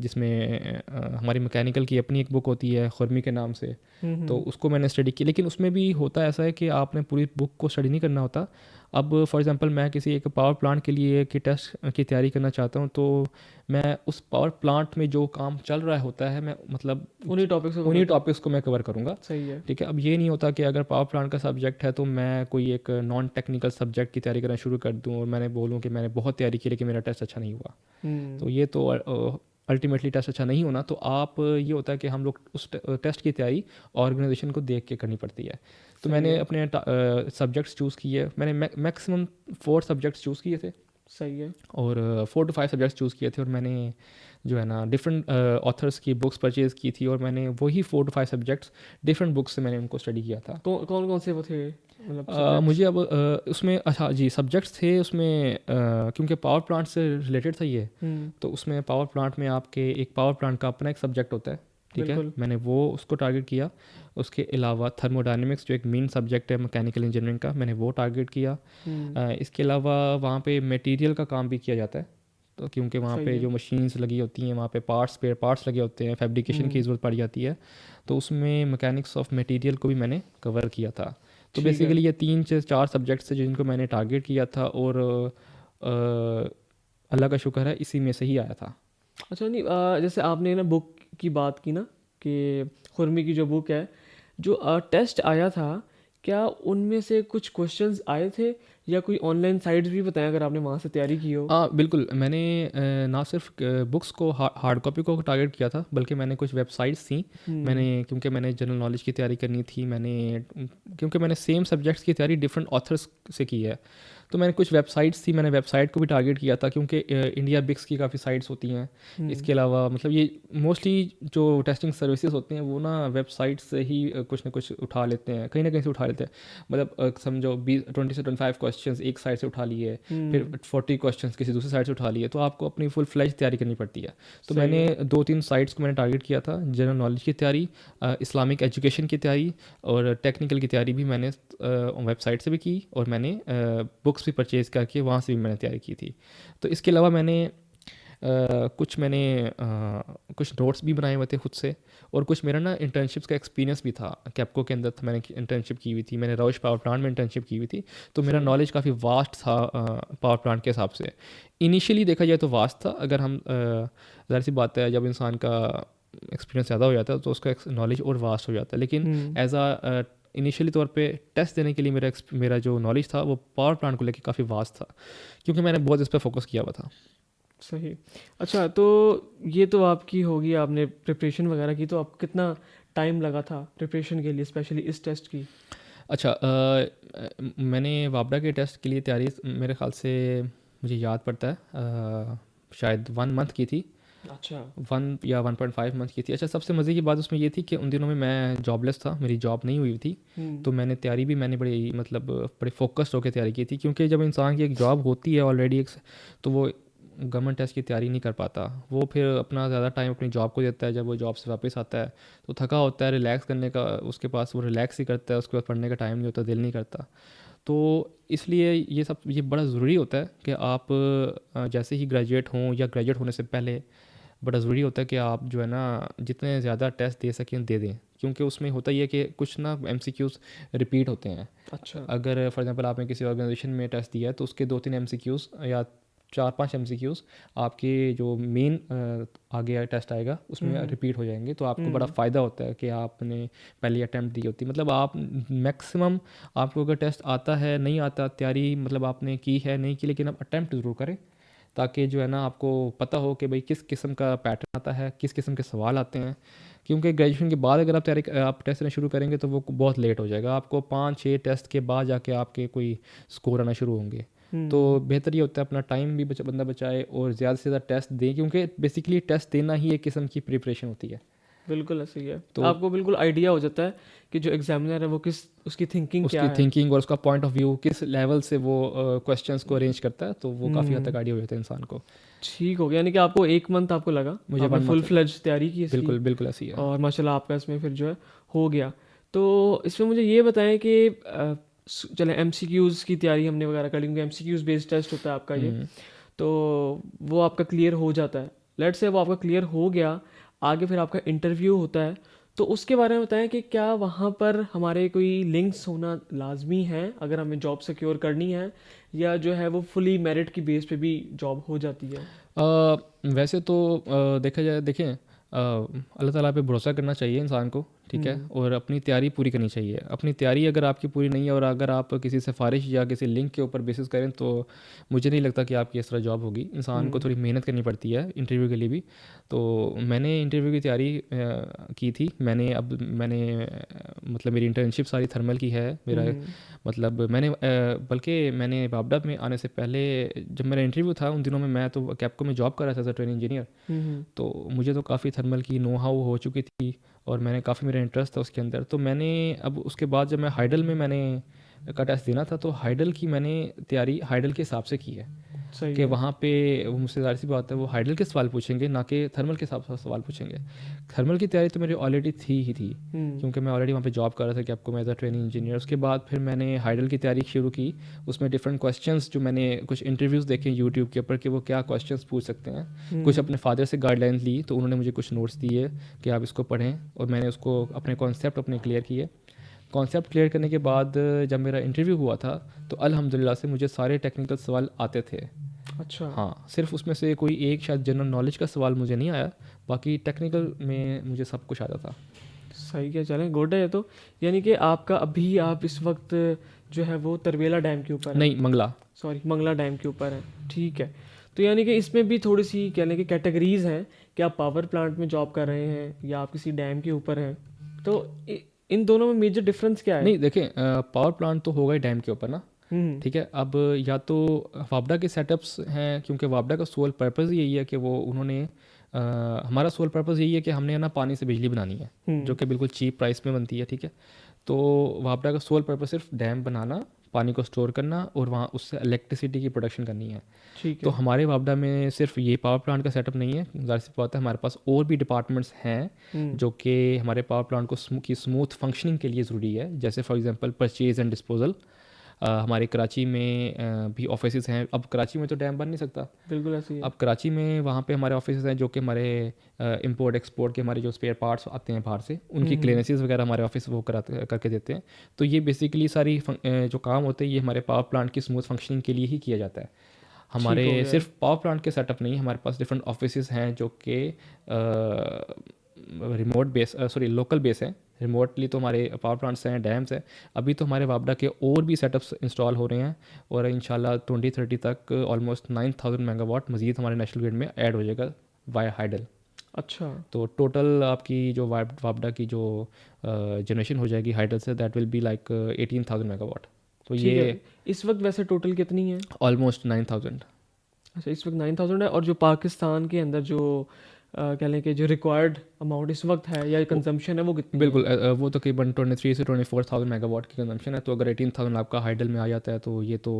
जिसमें हमारी मैकेनिकल की अपनी एक बुक होती है खुरमी के नाम से। तो हम्म। उसको मैंने स्टडी की। लेकिन उसमें भी होता ऐसा है कि आपने पूरी बुक को स्टडी नहीं करना होता। अब फॉर एग्जांपल मैं किसी एक पावर प्लांट के लिए की टेस्ट की तैयारी करना चाहता हूँ, तो मैं उस पावर प्लांट में जो काम चल रहा होता है, मैं मतलब उन्हीं टॉपिक्स को उन्हीं कवर टॉपिक्स को मैं कवर करूँगा। सही है। ठीक है, अब ये नहीं होता कि अगर पावर प्लांट का सब्जेक्ट है तो मैं कोई एक नॉन टेक्निकल सब्जेक्ट की तैयारी करना शुरू कर दूं, और मैंने बोलूं कि मैंने बहुत तैयारी की लेकिन मेरा टेस्ट अच्छा नहीं हुआ। तो हम्म। ये तो अल्टीमेटली टेस्ट अच्छा नहीं होना। तो आप ये होता है कि हम लोग उस टेस्ट की तैयारी ऑर्गेनाइजेशन को देख के करनी पड़ती है। तो सही मैंने है। अपने सब्जेक्ट्स चूज़ किए। मैंने मैक्सिमम 4 सब्जेक्ट्स चूज़ किए थे, सही है। और 4 to 5 सब्जेक्ट्स चूज़ किए थे, और मैंने जो है ना डिफरेंट ऑथर्स की बुक्स परचेज़ की थी, और मैंने वही 4 to 5 सब्जेक्ट्स डिफरेंट बुक्स से मैंने उनको स्टडी किया था। कौन कौन से वो थे, मतलब सब्जेक्ट्स? मुझे अब उसमें, अच्छा जी, सब्जेक्ट्स थे उसमें क्योंकि पावर प्लांट से रिलेटेड था ये। हम्म। तो उसमें पावर प्लांट में आपके एक पावर प्लांट का अपना एक सब्जेक्ट होता है। ठीक है, बिल्कुल। मैंने वो उसको टारगेट किया। उसके अलावा थर्मोडायनेमिक्स जो एक मेन सब्जेक्ट है मैकेनिकल इंजीनियरिंग का, मैंने वो टारगेट किया। हम्म। इसके अलावा वहाँ पे मटेरियल का काम भी किया जाता है। तो क्योंकि वहाँ सही पे है। जो मशीन्स लगी होती हैं, वहाँ पे स्पेयर पार्ट्स लगे होते हैं, फैब्रिकेशन की हम्म। ज़रूरत पड़ जाती है। तो उसमें मैकेनिक्स ऑफ मटेरियल को भी मैंने कवर किया था। तो ठीक है। बेसिकली ये 3 से 4 सब्जेक्ट्स थे जिनको मैंने टारगेट किया था, और अल्लाह का शुक्र है इसी में से ही आया था। अच्छा, नहीं जैसे आपने ना बुक की बात की ना, कि खुरमी की जो बुक है, जो टेस्ट आया था, क्या उनमें से कुछ क्वेश्चंस आए थे या कोई ऑनलाइन साइट्स भी बताएं अगर आपने वहाँ से तैयारी की हो? हाँ बिल्कुल, मैंने ना सिर्फ बुक्स को हार्ड कॉपी को टारगेट किया था, बल्कि मैंने कुछ वेबसाइट्स थी। मैंने, हुँ, क्योंकि मैंने जनरल नॉलेज की तैयारी करनी थी, क्योंकि मैंने सेम सब्जेक्ट्स की तैयारी डिफरेंट ऑथर्स से की है, तो मैंने कुछ वेबसाइट्स थी, मैंने वेबसाइट को भी टारगेट किया था, क्योंकि इंडिया बिक्स की काफ़ी साइट्स होती हैं। हुँ, इसके अलावा मतलब ये मोस्टली जो टेस्टिंग सर्विसेज होते हैं वो ना वेबसाइट से ही कुछ ना कुछ उठा लेते हैं, कहीं ना कहीं से उठा लेते हैं। मतलब समझो 20 से 25 क्वेश्चंस एक साइड से उठा लिए, फिर हुँ, 40 क्वेश्चंस किसी दूसरी साइड से उठा लिए, तो आपको अपनी फुल फ्लैज तैयारी करनी पड़ती है। तो सही मैंने है। 2-3 साइट्स को मैंने टारगेट किया था, जनरल नॉलेज की तैयारी, इस्लामिक एजुकेशन की तैयारी और टेक्निकल की तैयारी भी मैंने वेबसाइट से भी की, और मैंने बुक्स भी परचेज़ करके वहाँ से भी मैंने तैयारी की थी। तो इसके अलावा कुछ नोट्स भी बनाए हुए थे खुद से, और कुछ मेरा ना इंटर्नशिप्स का एक्सपीरियंस भी था। कैप्को के अंदर था, मैंने इंटर्नशिप की हुई थी, मैंने रोश पावर प्लांट में इंटर्नशिप की हुई थी। तो मेरा सही। नॉलेज काफ़ी वास्ट था पावर प्लांट के हिसाब से। इनिशियली देखा जाए तो वास्ट था, अगर हम ज़ाहिर सी बात है जब इंसान का एक्सपीरियंस ज़्यादा हो जाता है तो उसका नॉलेज और वास्ट हो जाता है, लेकिन हुँ, एज आ इनिशियली तौर पे टेस्ट देने के लिए मेरा जो नॉलेज था वो पावर प्लांट को लेकर काफ़ी वास्ट था, क्योंकि मैंने बहुत इस पर फोकस किया हुआ था। सही। अच्छा, तो ये तो आपकी होगी, आपने प्रिपरेशन वगैरह की, तो आपको कितना टाइम लगा था प्रिपरेशन के लिए, स्पेशली इस टेस्ट की? अच्छा, मैंने वापडा के टेस्ट के लिए तैयारी मेरे ख़्याल से, मुझे याद पड़ता है, शायद 1 मंथ की थी। अच्छा। 1 या 1.5 मंथ की थी। अच्छा, सबसे मज़े की बात उसमें ये थी कि उन दिनों में मैं जॉबलेस था, मेरी जॉब नहीं हुई थी। हुँ, तो मैंने तैयारी भी मैंने बड़ी मतलब बड़े फोकस्ड होकर तैयारी की थी, क्योंकि जब इंसान की एक जॉब होती है ऑलरेडी एक, तो वो गवर्नमेंट टेस्ट की तैयारी नहीं कर पाता। वो फिर अपना ज़्यादा टाइम अपनी जॉब को देता है, जब वो जॉब से वापस आता है तो थका होता है, रिलैक्स करने का उसके पास, वो रिलैक्स ही करता है, उसके बाद पढ़ने का टाइम नहीं होता, दिल नहीं करता। तो इसलिए ये बड़ा ज़रूरी होता है कि आप जैसे ही ग्रेजुएट हों या ग्रेजुएट होने से पहले बड़ा ज़रूरी होता है कि आप जो है ना जितने ज़्यादा टेस्ट दे सकें दे दें, क्योंकि उसमें होता ही है कि कुछ ना एमसीक्यूज़ रिपीट होते हैं। अच्छा। अगर फॉर एग्जांपल आपने किसी ऑर्गेनाइजेशन में टेस्ट दिया है तो उसके 2-3 एमसीक्यूज़ या 4-5 एमसीक्यूज़ आपके जो मेन आगे टेस्ट आएगा हुँ, उसमें हुँ, रिपीट हो जाएंगे, तो आपको बड़ा हुँ, फ़ायदा होता है कि आपने पहली अटैम्प्ट दी होती। मतलब आप मैक्सिमम, आपको अगर टेस्ट आता है नहीं आता, तैयारी मतलब आपने की है नहीं की, लेकिन आप अटैम्प्ट ज़रूर करें, ताकि जो है ना आपको पता हो कि भाई किस किस्म का पैटर्न आता है, किस किस्म के सवाल आते हैं। क्योंकि ग्रेजुएशन के बाद अगर आप टेस्ट देना शुरू करेंगे तो वो बहुत लेट हो जाएगा, आपको 5-6 टेस्ट के बाद जाके आपके कोई स्कोर आना शुरू होंगे। तो हुँ। बेहतर ये होता है अपना टाइम भी बंदा बचाए और ज़्यादा से ज़्यादा टेस्ट दे, क्योंकि बेसिकली टेस्ट देना ही एक किस्म की प्रिपरेशन होती है। बिल्कुल ऐसे ही है। तो आपको बिल्कुल आइडिया हो जाता है कि जो एग्ज़ामिनर है वो किस उसकी थिंकिंग क्या उसकी है। थिंकिंग और उसका पॉइंट ऑफ व्यू किस लेवल से वो क्वेश्चंस को अरेंज करता है, तो वो काफ़ी हद तक हुँ, आइडिया हो जाता है इंसान को। ठीक हो गया, यानी कि आपको 1 मंथ आपको लगा, मुझे आपने 1 मंथ फुल लगा। फ्लेज तैयारी की इसकी, बिल्कुल बिल्कुल ऐसी है। और माशाल्लाह आपका इसमें फिर जो है हो गया। तो इसमें मुझे ये बताएँ कि चलें एमसीक्यूज़ की तैयारी हमने वगैरह कर ली, क्योंकि एमसीक्यूज़ बेस्ड टेस्ट होता है आपका ये, हम्म। तो वो आपका क्लियर हो जाता है। लेट्स से वो आपका क्लियर हो गया, आगे फिर आपका इंटरव्यू होता है, तो उसके बारे में बताएं कि क्या वहाँ पर हमारे कोई लिंक्स होना लाजमी है अगर हमें जॉब सिक्योर करनी है, या जो है वो फुली मेरिट की बेस पे भी जॉब हो जाती है? वैसे तो देखा जाए, देखें, अल्लाह ताला पे भरोसा करना चाहिए इंसान को, ठीक है, हम्म, और अपनी तैयारी पूरी करनी चाहिए। अपनी तैयारी अगर आपकी पूरी नहीं है और अगर आप किसी सिफारिश या किसी लिंक के ऊपर बेसिस करें, तो मुझे नहीं लगता कि आपकी इस तरह जॉब होगी। इंसान को हम्म, थोड़ी मेहनत करनी पड़ती है इंटरव्यू के लिए भी। तो मैंने इंटरव्यू की तैयारी की थी। मतलब मेरी इंटर्नशिप सारी थर्मल की है मेरा। हम्म, मतलब बल्कि मैंने बाबडा में आने से पहले, जब मेरा इंटरव्यू था उन दिनों में मैं तो कैप्को में जॉब कर रहा था एज अ ट्रेनिंग इंजीनियर। हम्म, तो मुझे तो काफ़ी थर्मल की नो हाउ हो चुकी थी, और मैंने काफ़ी, मेरा इंटरेस्ट था उसके अंदर। तो मैंने अब उसके बाद जब मैं हाइडल में मैंने का टेस्ट देना था, तो हाइडल की मैंने तैयारी हाइडल के हिसाब से की है, सही कि है। वहाँ पे वो मुझसे ज़ाहिर सी बात है वो हाइडल के सवाल पूछेंगे, ना कि थर्मल के हिसाब से सवाल पूछेंगे। थर्मल की तैयारी तो मेरी ऑलरेडी थी ही थी, हम्म, क्योंकि मैं ऑलरेडी वहाँ पे जॉब कर रहा था कि आपको मैं एज अ ट्रेनिंग इंजीनियर। उसके बाद फिर मैंने हाइडल की तैयारी शुरू की। उसमें डिफरेंट क्वेश्चंस, जो मैंने कुछ इंटरव्यूज़ देखे यूट्यूब के ऊपर कि वो क्या क्वेश्चंस पूछ सकते हैं। कुछ हम्म, अपने फादर से गाइडलाइंस ली, तो उन्होंने मुझे कुछ नोट्स दिए कि आप इसको पढ़ें, और मैंने उसको अपने कॉन्सेप्ट अपने क्लियर किए। कॉन्सेप्ट क्लियर करने के बाद जब मेरा इंटरव्यू हुआ था, तो अल्हम्दुलिल्लाह से मुझे सारे टेक्निकल सवाल आते थे। अच्छा। हाँ, सिर्फ उसमें से कोई एक शायद जनरल नॉलेज का सवाल मुझे नहीं आया, बाकी टेक्निकल में मुझे सब कुछ आता था। सही क्या, चलें गुड है ये तो। यानी कि आपका अभी आप इस वक्त जो है वो तरवेला डैम के ऊपर है, नहीं, मंगला। सॉरी मंगला डैम के ऊपर है। ठीक है। तो यानी कि इसमें भी थोड़ी सी कह लें कि कैटेगरीज हैं कि आप पावर प्लांट में जॉब कर रहे हैं या आप किसी डैम के ऊपर हैं। तो इन दोनों में मेजर डिफरेंस क्या है? नहीं देखें, पावर प्लांट तो होगा ही डैम के ऊपर ना। हम्म। ठीक है, अब या तो वापडा के सेटअप्स हैं, क्योंकि वापडा का सोल पर्पज़ यही है कि वो उन्होंने हमारा सोल पर्पज़ यही है कि हमने है ना पानी से बिजली बनानी है, जो हम्म। कि बिल्कुल चीप प्राइस में बनती है। ठीक है, तो वापडा का सोल पर्पज़ सिर्फ डैम बनाना, पानी को स्टोर करना और वहाँ उससे इलेक्ट्रिसिटी की प्रोडक्शन करनी है। ठीक तो है। हमारे वापडा में सिर्फ ये पावर प्लांट का सेटअप नहीं है, ज़ाहिर सी बात है हमारे पास और भी डिपार्टमेंट्स हैं हम्म। जो कि हमारे पावर प्लांट को की स्मूथ फंक्शनिंग के लिए ज़रूरी है। जैसे for example purchase and disposal. हमारे कराची में भी ऑफिसेज हैं। अब कराची में तो डैम बन नहीं सकता। बिल्कुल ऐसी है। अब कराची में वहाँ पे हमारे ऑफिसेज हैं जो कि हमारे इंपोर्ट एक्सपोर्ट के हमारे जो स्पेयर पार्ट्स आते हैं बाहर से, उनकी हम्म। क्लियरेंसेस वगैरह हमारे ऑफिस वो करके देते हैं। तो ये बेसिकली सारी जो काम होते हैं ये हमारे पावर प्लांट की स्मूथ फंक्शनिंग के लिए ही किया जाता है। ठीक हमारे हो गया। सिर्फ पावर प्लांट के सेटअप नहीं, हमारे पास डिफरेंट ऑफिसेज हैं जो कि remote base sorry local base हैं। रिमोटली तो हमारे पावर प्लांट्स हैं, डैम्स हैं। अभी तो हमारे वापडा के और भी सेटअप्स इंस्टॉल हो रहे हैं और इंशाल्लाह 2030 तक ऑलमोस्ट 9000 मेगावाट मज़ीद हमारे नेशनल ग्रिड में ऐड हो जाएगा वाया हाइडल। अच्छा। तो टोटल आपकी जो वापडा की जो जनरेशन हो जाएगी हाइडल से, that will be like 18,000 megawatt. तो ठीक है। ये इस वक्त वैसे टोटल कितनी है? ऑलमोस्ट 9000। अच्छा, इस वक्त 9000 है। और जो पाकिस्तान के अंदर जो कह लें कि जो रिक्वायर्ड अमाउंट इस वक्त है या कंजम्पशन है वो कितनी है? बिल्कुल, वो तकरीबन 23 से 24,000 मेगावाट की कंजम्पशन है। तो अगर 18,000 आपका हाइडल में आ जाता है तो ये तो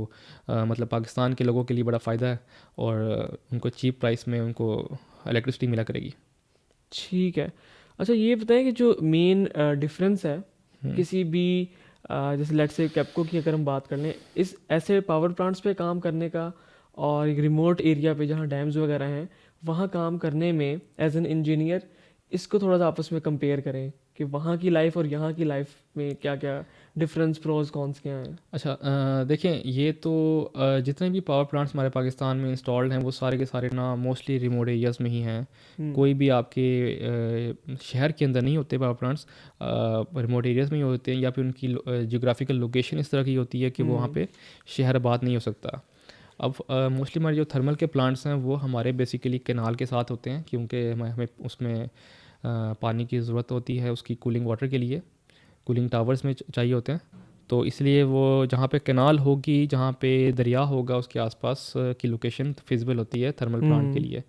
मतलब पाकिस्तान के लोगों के लिए बड़ा फ़ायदा है और उनको चीप प्राइस में उनको इलेक्ट्रिसिटी मिला करेगी। ठीक है। अच्छा, ये बताएं कि जो मेन डिफरेंस है हम्म। किसी भी जैसे लेट्स से कैप्को की अगर हम बात कर लें, इस ऐसे पावर प्लांट्स पे काम करने का और एक रिमोट एरिया पे जहाँ डैम्स वगैरह हैं वहाँ काम करने में एज एन इंजीनियर, इसको थोड़ा सा आपस में कंपेयर करें कि वहाँ की लाइफ और यहाँ की लाइफ में क्या क्या डिफरेंस, प्रोज कॉन्स क्या हैं? अच्छा, देखें ये तो जितने भी पावर प्लांट्स हमारे पाकिस्तान में इंस्टॉल्ड हैं वो सारे के सारे ना मोस्टली रिमोट एरियाज़ में ही हैं। हम्म। कोई भी आपके शहर के अंदर नहीं होते पावर प्लांट्स, रिमोट एरियाज़ में ही होते हैं, या फिर उनकी जोग्राफिकल लोकेशन इस तरह की होती है कि वो वहाँ हम्म। पे शहर आबाद नहीं हो सकता। अब मोस्टली हमारे जो थर्मल के प्लांट्स हैं वो हमारे बेसिकली कैनाल के साथ होते हैं, क्योंकि हमें हमें उसमें पानी की ज़रूरत होती है उसकी कूलिंग वाटर के लिए। कूलिंग टावर्स में चाहिए होते हैं, तो इसलिए वो जहाँ पे कैनाल होगी, जहाँ पे दरिया होगा उसके आसपास की लोकेशन फिजिबल होती है थर्मल प्लांट के हम्म। लिए।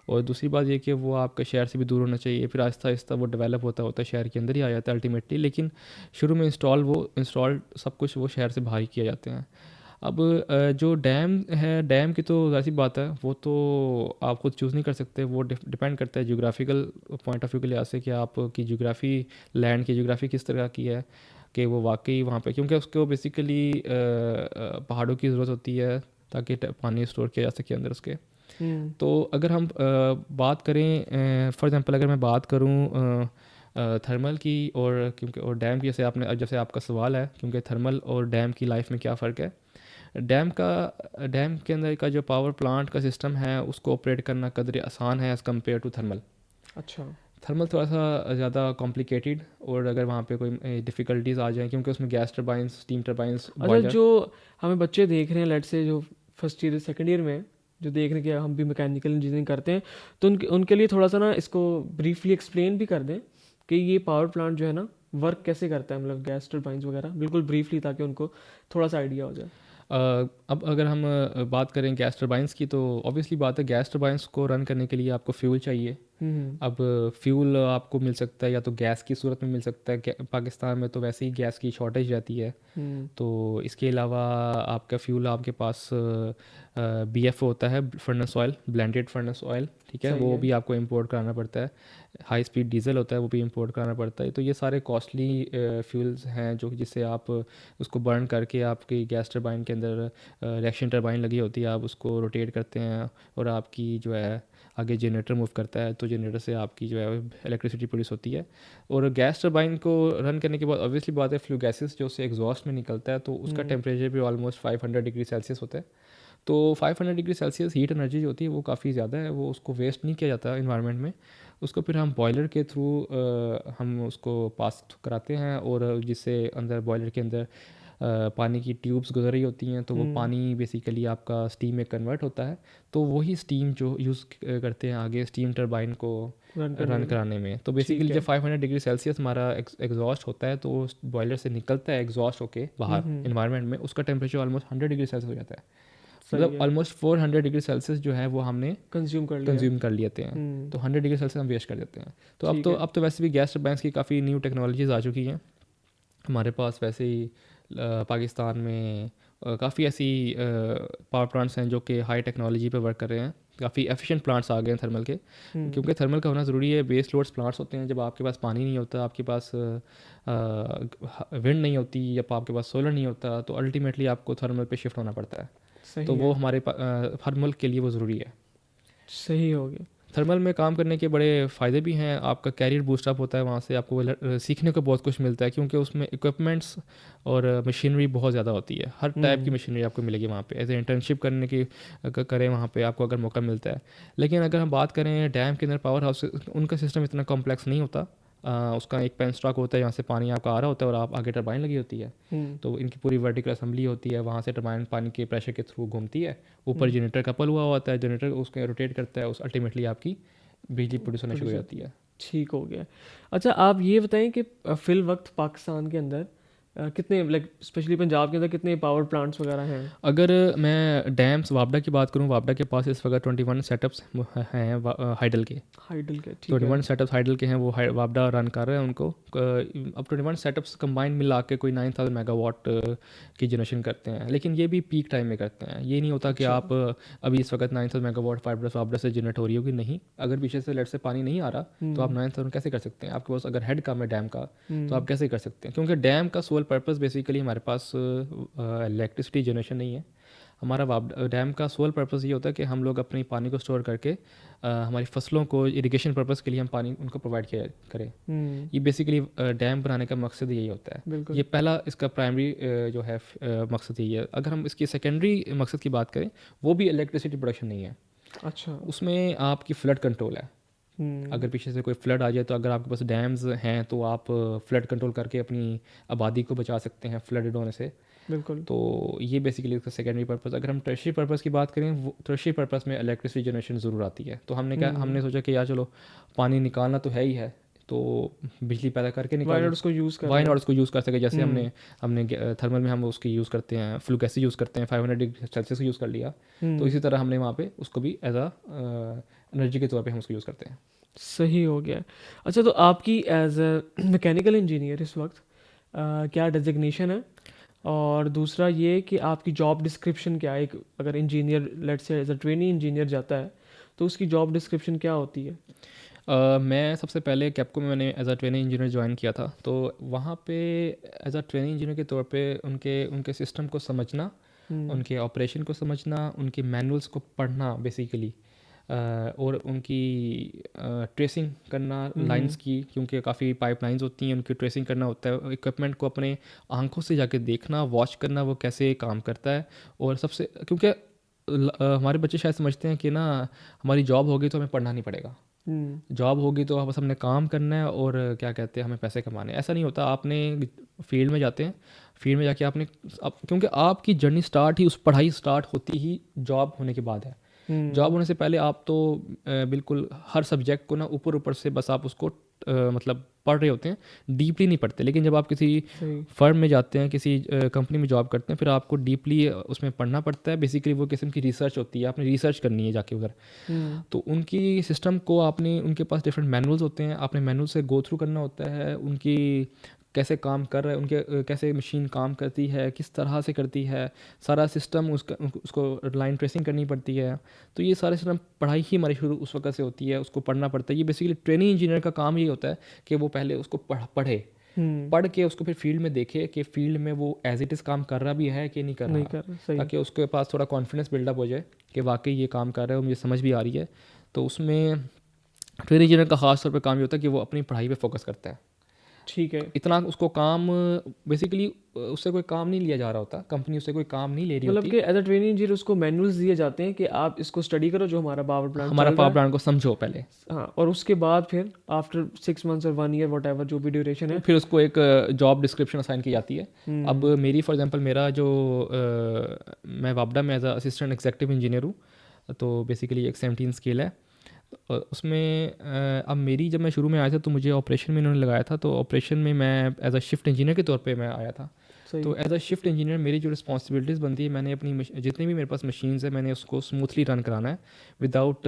और दूसरी बात ये कि वो आपके शहर से भी दूर होना चाहिए, फिर आहिस्ता आहिस्ता वो डेवलप होता होता है शहर के अंदर ही आ जाता है अल्टीमेटली। लेकिन शुरू में इंस्टॉल सब कुछ वो शहर से बाहर ही किया जाते हैं। अब जो डैम है, डैम की तो ज़ाहिर सी बात है वो तो आप खुद चूज़ नहीं कर सकते। वो डिपेंड करता है जोग्राफिकल पॉइंट ऑफ व्यू के लिहाज से कि आपकी जोग्राफ़ी, लैंड की जोग्राफ़ी किस तरह की है कि वो वाकई वहाँ पे, क्योंकि उसको बेसिकली पहाड़ों की ज़रूरत होती है ताकि पानी स्टोर किया जा सके अंदर उसके। हम्म। तो अगर हम बात करें फॉर एग्जांपल, अगर मैं बात करूं थर्मल की और क्योंकि और डैम की, जैसे आपका सवाल है क्योंकि थर्मल और डैम की लाइफ में क्या फ़र्क है। डैम के अंदर का जो पावर प्लांट का सिस्टम है उसको ऑपरेट करना कदर आसान है एज़ कम्पेयर टू थर्मल। अच्छा। थर्मल थोड़ा सा ज़्यादा कॉम्प्लिकेटेड, और अगर वहाँ पे कोई डिफ़िकल्टीज आ जाएँ क्योंकि उसमें गैस टरबाइंस, स्टीम टरबाइंस, अच्छा, बॉयलर। जो हमें बच्चे देख रहे हैं लेट्स से जो फर्स्ट ईयर सेकंड ईयर में हैं, जो देख रहे हैं कि हम भी मैकेनिकल इंजीनियरिंग करते हैं, तो उनके उनके लिए थोड़ा सा ना इसको ब्रीफली एक्सप्लेन भी कर दें कि ये पावर प्लांट जो है ना वर्क कैसे करता है, मतलब गैस टरबाइंस वगैरह बिल्कुल ब्रीफली, ताकि उनको थोड़ा सा आइडिया हो जाए। अब अगर हम बात करें गैस टरबाइंस की, तो ऑब्वियसली बात है गैस टरबाइंस को रन करने के लिए आपको फ्यूल चाहिए। हम्म। अब फ्यूल आपको मिल सकता है या तो गैस की सूरत में मिल सकता है, पाकिस्तान में तो वैसे ही गैस की शॉर्टेज रहती है। हम्म। तो इसके अलावा आपका फ्यूल आपके पास BF होता है, furnace oil, blended furnace oil. ठीक है, सही वो है। भी आपको इंपोर्ट कराना पड़ता है। हाई स्पीड डीजल होता है, वो भी इंपोर्ट कराना पड़ता है। तो ये सारे कॉस्टली फ्यूल्स हैं जो जिससे आप उसको बर्न करके आपकी गैस टरबाइन के अंदर रिएक्शन टरबाइन लगी होती है, आप उसको रोटेट करते हैं और आपकी जो है आगे जनरेटर मूव करता है, तो जनरेटर से आपकी जो है इलेक्ट्रिसिटी प्रोड्यूस होती है। और गैस टरबाइन को रन करने के बाद ऑब्वियसली बात है, फ्लू गैसेस जो उससे एग्जॉस्ट में निकलता है, तो उसका टेम्परेचर भी ऑलमोस्ट 500 डिग्री सेल्सियस होता है। तो 500 डिग्री सेल्सियस हीट एनर्जी जो होती है वो काफ़ी ज़्यादा है, वो उसको वेस्ट नहीं किया जाता इन्वायरमेंट में। उसको फिर हम बॉयलर के थ्रू हम उसको पास कराते हैं, और जिससे अंदर बॉयलर के अंदर पानी की ट्यूब्स गुजर रही होती हैं, तो वो पानी बेसिकली आपका स्टीम में कन्वर्ट होता है। तो वही स्टीम जो यूज़ करते हैं आगे स्टीम टरबाइन को रन कराने में। तो बेसिकली जब 500 डिग्री सेल्सियस हमारा एग्जॉस्ट होता है, तो बॉयलर से निकलता है एग्जॉस्ट होके बाहर इन्वायरमेंट में, उसका टेम्परेचर ऑलमोस्ट 100 डिग्री सेल्सियस हो जाता है। मतलब ऑलमोस्ट 400 डिग्री सेल्सियस जो है वो हमने कंज्यूम कर लेते हैं। तो 100 डिग्री सेल्सियस हम वेस्ट कर देते हैं। तो अब तो वैसे भी गैस टरबाइन्स की काफ़ी न्यू टेक्नोलॉजीज आ चुकी हैं हमारे पास। वैसे ही पाकिस्तान में काफ़ी ऐसी पावर प्लांट्स हैं जो कि हाई टेक्नोलॉजी पे वर्क कर रहे हैं। काफ़ी एफिशिएंट प्लांट्स आ गए हैं थर्मल के, क्योंकि थर्मल का होना ज़रूरी है। बेस लोड्स प्लांट्स होते हैं, जब आपके पास पानी नहीं होता, आपके पास विंड नहीं होती, या आपके पास सोलर नहीं होता, तो अल्टीमेटली आपको थर्मल पे शिफ्ट होना पड़ता है। तो वो हमारे हर मुल्क के लिए वो ज़रूरी है। सही हो गया। थर्मल में काम करने के बड़े फ़ायदे भी हैं। आपका कैरियर बूस्टअप होता है, वहाँ से आपको सीखने को बहुत कुछ मिलता है, क्योंकि उसमें इक्विपमेंट्स और मशीनरी बहुत ज़्यादा होती है। हर टाइप की मशीनरी आपको मिलेगी वहाँ पे। एज ए इंटर्नशिप करने की करें वहाँ पे आपको अगर मौका मिलता है। लेकिन अगर हम बात करें डैम के अंदर पावर हाउस, उनका सिस्टम इतना कॉम्प्लेक्स नहीं होता। उसका एक पेन स्टॉक होता है, यहाँ से पानी आपका आ रहा होता है और आप आगे टरबाइन लगी होती है। तो इनकी पूरी वर्टिकल असेंबली होती है, वहाँ से टरबाइन पानी के प्रेशर के थ्रू घूमती है। ऊपर जनरेटर कपल हुआ होता है, जनरेटर उसके रोटेट करता है, उस अल्टीमेटली आपकी बिजली प्रोड्यूस होना शुरू हो जाती है। ठीक हो गया। अच्छा, आप ये बताएं कि फिल वक्त पाकिस्तान के अंदर कितने, लाइक स्पेशली पंजाब के अंदर कितने पावर प्लांट्स वगैरह हैं? अगर मैं डैम्स वापडा की बात करूं, वापडा के पास इस वक्त 21 सेटअप्स हैं हाइडल के। 21 सेटअप्स हाइडल के हैं, वो वापडा रन कर रहे हैं उनको। अब 21 सेटअप्स कंबाइन मिला के कोई 9000 मेगावाट की जनरेशन करते हैं, लेकिन ये भी पीक टाइम में करते हैं। ये नहीं होता कि आप अभी इस वक्त 9000 मेगावाट वापडा से जनरेट हो रही होगी, नहीं। अगर पीछे से लेट से पानी नहीं आ रहा, तो आप 9000 कैसे कर सकते हैं? आपके पास अगर हेड कम है डैम का, तो आप कैसे कर सकते हैं? क्योंकि डैम का सोल पर्पस बेसिकली हमारे पास इलेक्ट्रिसिटी जनरेशन नहीं है। हमारा डैम का सोल पर्पस ये होता है कि हम लोग अपनी पानी को स्टोर करके हमारी फसलों को इरिगेशन पर्पस के लिए हम पानी उनको प्रोवाइड किया करें। ये बेसिकली डैम बनाने का मकसद यही होता है। ये पहला इसका प्राइमरी जो है मकसद यही है। अगर हम इसकी सेकेंडरी मकसद की बात करें, वो भी इलेक्ट्रिसिटी प्रोडक्शन नहीं है। अच्छा, उसमें आपकी फ्लड कंट्रोल है। अगर पीछे से कोई फ्लड आ जाए, तो अगर आपके पास डैम्स हैं, तो आप फ्लड कंट्रोल करके अपनी आबादी को बचा सकते हैं फ्लडेड होने से। बिल्कुल। तो ये बेसिकली इसका सेकेंडरी पर्पस। अगर हम टर्शियरी पर्पस की बात करें, वो टर्शियरी पर्पस में इलेक्ट्रिसिटी जनरेशन ज़रूर आती है। तो हमने सोचा कि यार चलो, पानी निकालना तो है ही है, तो बिजली पैदा करके वाई नॉट उसको यूज़ कर सके। जैसे हमने थर्मल में हम उसकी यूज़ करते हैं, फ्लू गैस यूज़ करते हैं, 500 डिग्री सेल्सियस यूज़ कर लिया। तो इसी तरह हमने वहाँ पे उसको भी एज अ एनर्जी के तौर पे हम उसको यूज़ करते हैं। सही हो गया। अच्छा, तो आपकी एज अ मैकेनिकल इंजीनियर इस वक्त क्या डेजिग्नेशन है? और दूसरा ये कि आपकी जॉब डिस्क्रिप्शन क्या है? एक अगर engineer let's say as a trainee engineer जाता है, तो उसकी जॉब डिस्क्रिप्शन क्या होती है? मैं सबसे पहले कैप्को में मैंने as a training engineer join किया था। तो वहाँ पे एज अ ट्रेनिंग इंजीनियर के तौर पे उनके सिस्टम को समझना, उनके ऑपरेशन को समझना, उनके मैनुअल्स को पढ़ना बेसिकली, और उनकी ट्रेसिंग करना लाइंस की, क्योंकि काफ़ी पाइपलाइंस होती हैं, उनकी ट्रेसिंग करना होता है। इक्विपमेंट को अपने आंखों से जाके देखना, वॉच करना वो कैसे काम करता है। और सबसे, क्योंकि हमारे बच्चे शायद समझते हैं कि ना हमारी जॉब होगी तो हमें पढ़ना नहीं पड़ेगा, जॉब होगी तो बस हमने काम करना है और क्या कहते हैं हमें पैसे कमाने हैं। ऐसा नहीं होता। आपने फील्ड में जाते हैं, फील्ड में जाके क्योंकि आपकी जर्नी स्टार्ट ही, उस पढ़ाई स्टार्ट होती ही जॉब होने के बाद है। जॉब होने से पहले आप तो बिल्कुल हर सब्जेक्ट को ना ऊपर ऊपर से बस आप उसको मतलब पढ़ रहे होते हैं, डीपली नहीं पढ़ते। लेकिन जब आप किसी फर्म में जाते हैं, किसी कंपनी में जॉब करते हैं, फिर आपको डीपली उसमें पढ़ना पड़ता है। बेसिकली वो किस्म की रिसर्च होती है, आपने रिसर्च करनी है जाके उधर। तो उनकी सिस्टम को उनके पास डिफरेंट मैनुअल्स होते हैं, आपने मैनुअल से गो थ्रू करना होता है। उनकी कैसे काम कर रहा है, उनके कैसे मशीन काम करती है, किस तरह से करती है, सारा सिस्टम उसको लाइन ट्रेसिंग करनी पड़ती है। तो ये सारे सिस्टम पढ़ाई ही हमारी शुरू उस वक्त से होती है, उसको पढ़ना पड़ता है। ये बेसिकली ट्रेनिंग इंजीनियर का काम ये होता है कि वो पहले उसको पढ़े, पढ़ के उसको फिर फील्ड में देखे कि फील्ड में वो एज इट इज़ काम कर रहा भी है कि नहीं कर रहा, ताकि उसके पास थोड़ा कॉन्फिडेंस बिल्डअप हो जाए कि वाकई ये काम कर रहा है और मुझे समझ भी आ रही है। तो उसमें ट्रेनिंग इंजीनियर का ख़ास तौर पे काम ये होता है कि वो अपनी पढ़ाई पे फोकस करता है। ठीक है। इतना उसको काम बेसिकली उससे कोई काम नहीं लिया जा रहा होता, कंपनी उससे कोई काम नहीं ले रही मतलब होती। कि एज अ ट्रेनिंग इंजीनियर उसको मैनुअल्स दिए जाते हैं कि आप इसको स्टडी करो जो हमारा पावर प्लांट हमारा चल रहा पावर है। प्लांट को समझो पहले, हाँ, और उसके बाद फिर आफ्टर 6 मंथ्स और 1 ईयर वट एवर जो भी ड्यूरेशन तो है। फिर उसको एक जॉब डिस्क्रिप्शन असाइन की जाती है। अब हम्म। मेरी फॉर एग्जांपल मेरा जो मैं वापडा में as a assistant executive engineer हूँ, तो बेसिकली एक 17 स्केल है। उसमें अब मेरी जब मैं शुरू में आया था तो मुझे ऑपरेशन में इन्होंने लगाया था, तो ऑपरेशन में मैं एज अ शिफ्ट इंजीनियर के तौर पे मैं आया था। सही। तो एज अ शिफ्ट इंजीनियर मेरी जो रिस्पॉन्सिबिलिटीज़ बनती है, मैंने अपनी जितनी भी मेरे पास मशीन्स है मैंने उसको स्मूथली रन कराना है विदाउट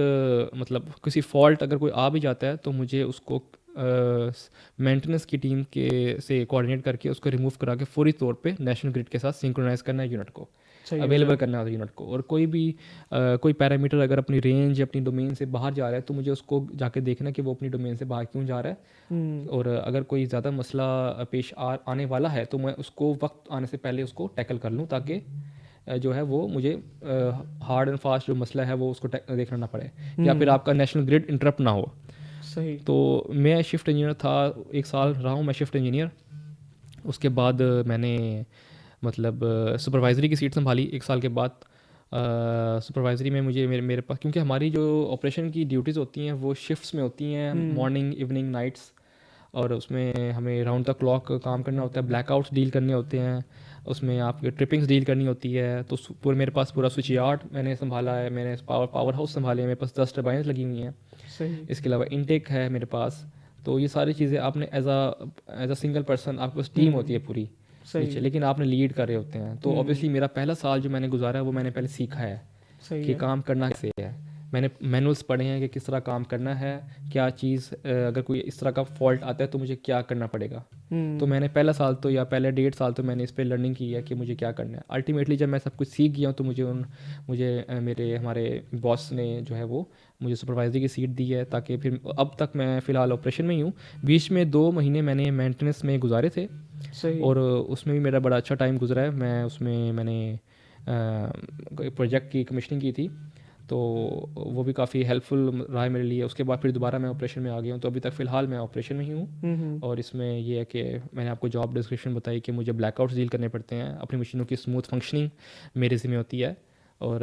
मतलब किसी फॉल्ट अगर कोई आ भी जाता है तो मुझे उसको मेंटेनेंस की टीम के से कोऑर्डिनेट करके उसको रिमूव करा के फौरी तौर पे नेशनल ग्रिड के साथ सिंक्रोनाइज़ करना है यूनिट को, सही है अवेलेबल मतलब। करना है यूनिट को। और कोई भी कोई पैरामीटर अगर अपनी रेंज या अपनी डोमेन से बाहर जा रहा है तो मुझे उसको जाके देखना कि वो अपनी डोमेन से बाहर क्यों जा रहा है। हम्म। और अगर कोई ज़्यादा मसला पेश आने वाला है तो मैं उसको वक्त आने से पहले उसको टैकल कर लूँ, ताकि जो है वो मुझे हार्ड एंड फास्ट जो मसला है वो उसको देखना ना पड़े, या फिर आपका नेशनल ग्रिड इंटरप्ट ना हो। सही। तो मैं शिफ्ट इंजीनियर था, 1 साल रहा हूँ मैं शिफ्ट इंजीनियर। उसके बाद मैंने मतलब सुपरवाइजरी की सीट संभाली 1 साल के बाद। सुपरवाइजरी में मुझे मेरे पास, क्योंकि हमारी जो ऑपरेशन की ड्यूटीज़ होती हैं वो शिफ्ट्स में होती हैं, हम्म। मॉर्निंग इवनिंग नाइट्स, और उसमें हमें राउंड द क्लॉक काम करना होता है, ब्लैकआउट्स डील करने होते हैं, उसमें आपके ट्रिपिंग्स डील करनी होती है। तो पूरे मेरे पास पूरा स्विच यार्ड मैंने संभाला है, मैंने पावर हाउस संभाले हैं, मेरे पास 10 टर्बाइन्स लगी हुई हैं। सही। इसके अलावा इनटेक है मेरे पास। तो ये सारी चीज़ें आपने एज अ सिंगल पर्सन, आपके पास टीम होती है पूरी सही। नीचे, लेकिन आपने लीड कर रहे होते हैं। तो ऑब्वियसली मेरा पहला साल जो मैंने गुजारा है वो मैंने पहले सीखा है सही कि है। काम करना कैसे है। मैंने मैनुअल्स पढ़े हैं कि किस तरह काम करना है, क्या चीज़ अगर कोई इस तरह का फॉल्ट आता है तो मुझे क्या करना पड़ेगा। तो हम्म। मैंने पहला साल तो या पहले 1.5 साल तो मैंने इस पे लर्निंग की है कि मुझे क्या करना है। अल्टीमेटली जब मैं सब कुछ सीख गया हूँ तो मुझे मेरे हमारे बॉस ने जो है वो मुझे सुपरवाइजरी की सीट दी है, ताकि फिर अब तक मैं फ़िलहाल ऑपरेशन में ही हूँ। बीच में 2 महीने मैंने मेंटेनेंस में गुजारे थे, सही। और उसमें भी मेरा बड़ा अच्छा टाइम गुजरा है। मैंने कोई प्रोजेक्ट की कमीशनिंग की थी, तो वो भी काफ़ी हेल्पफुल रहा है मेरे लिए। उसके बाद फिर दोबारा मैं ऑपरेशन में आ गया हूँ, तो अभी तक फ़िलहाल मैं ऑपरेशन में ही हूँ। हम्म। और इसमें ये है कि मैंने आपको जॉब डिस्क्रिप्शन बताई कि मुझे ब्लैकआउट्स डील करने पड़ते हैं, अपनी मशीनों की स्मूथ फंक्शनिंग मेरे ज़िम्मे होती है। और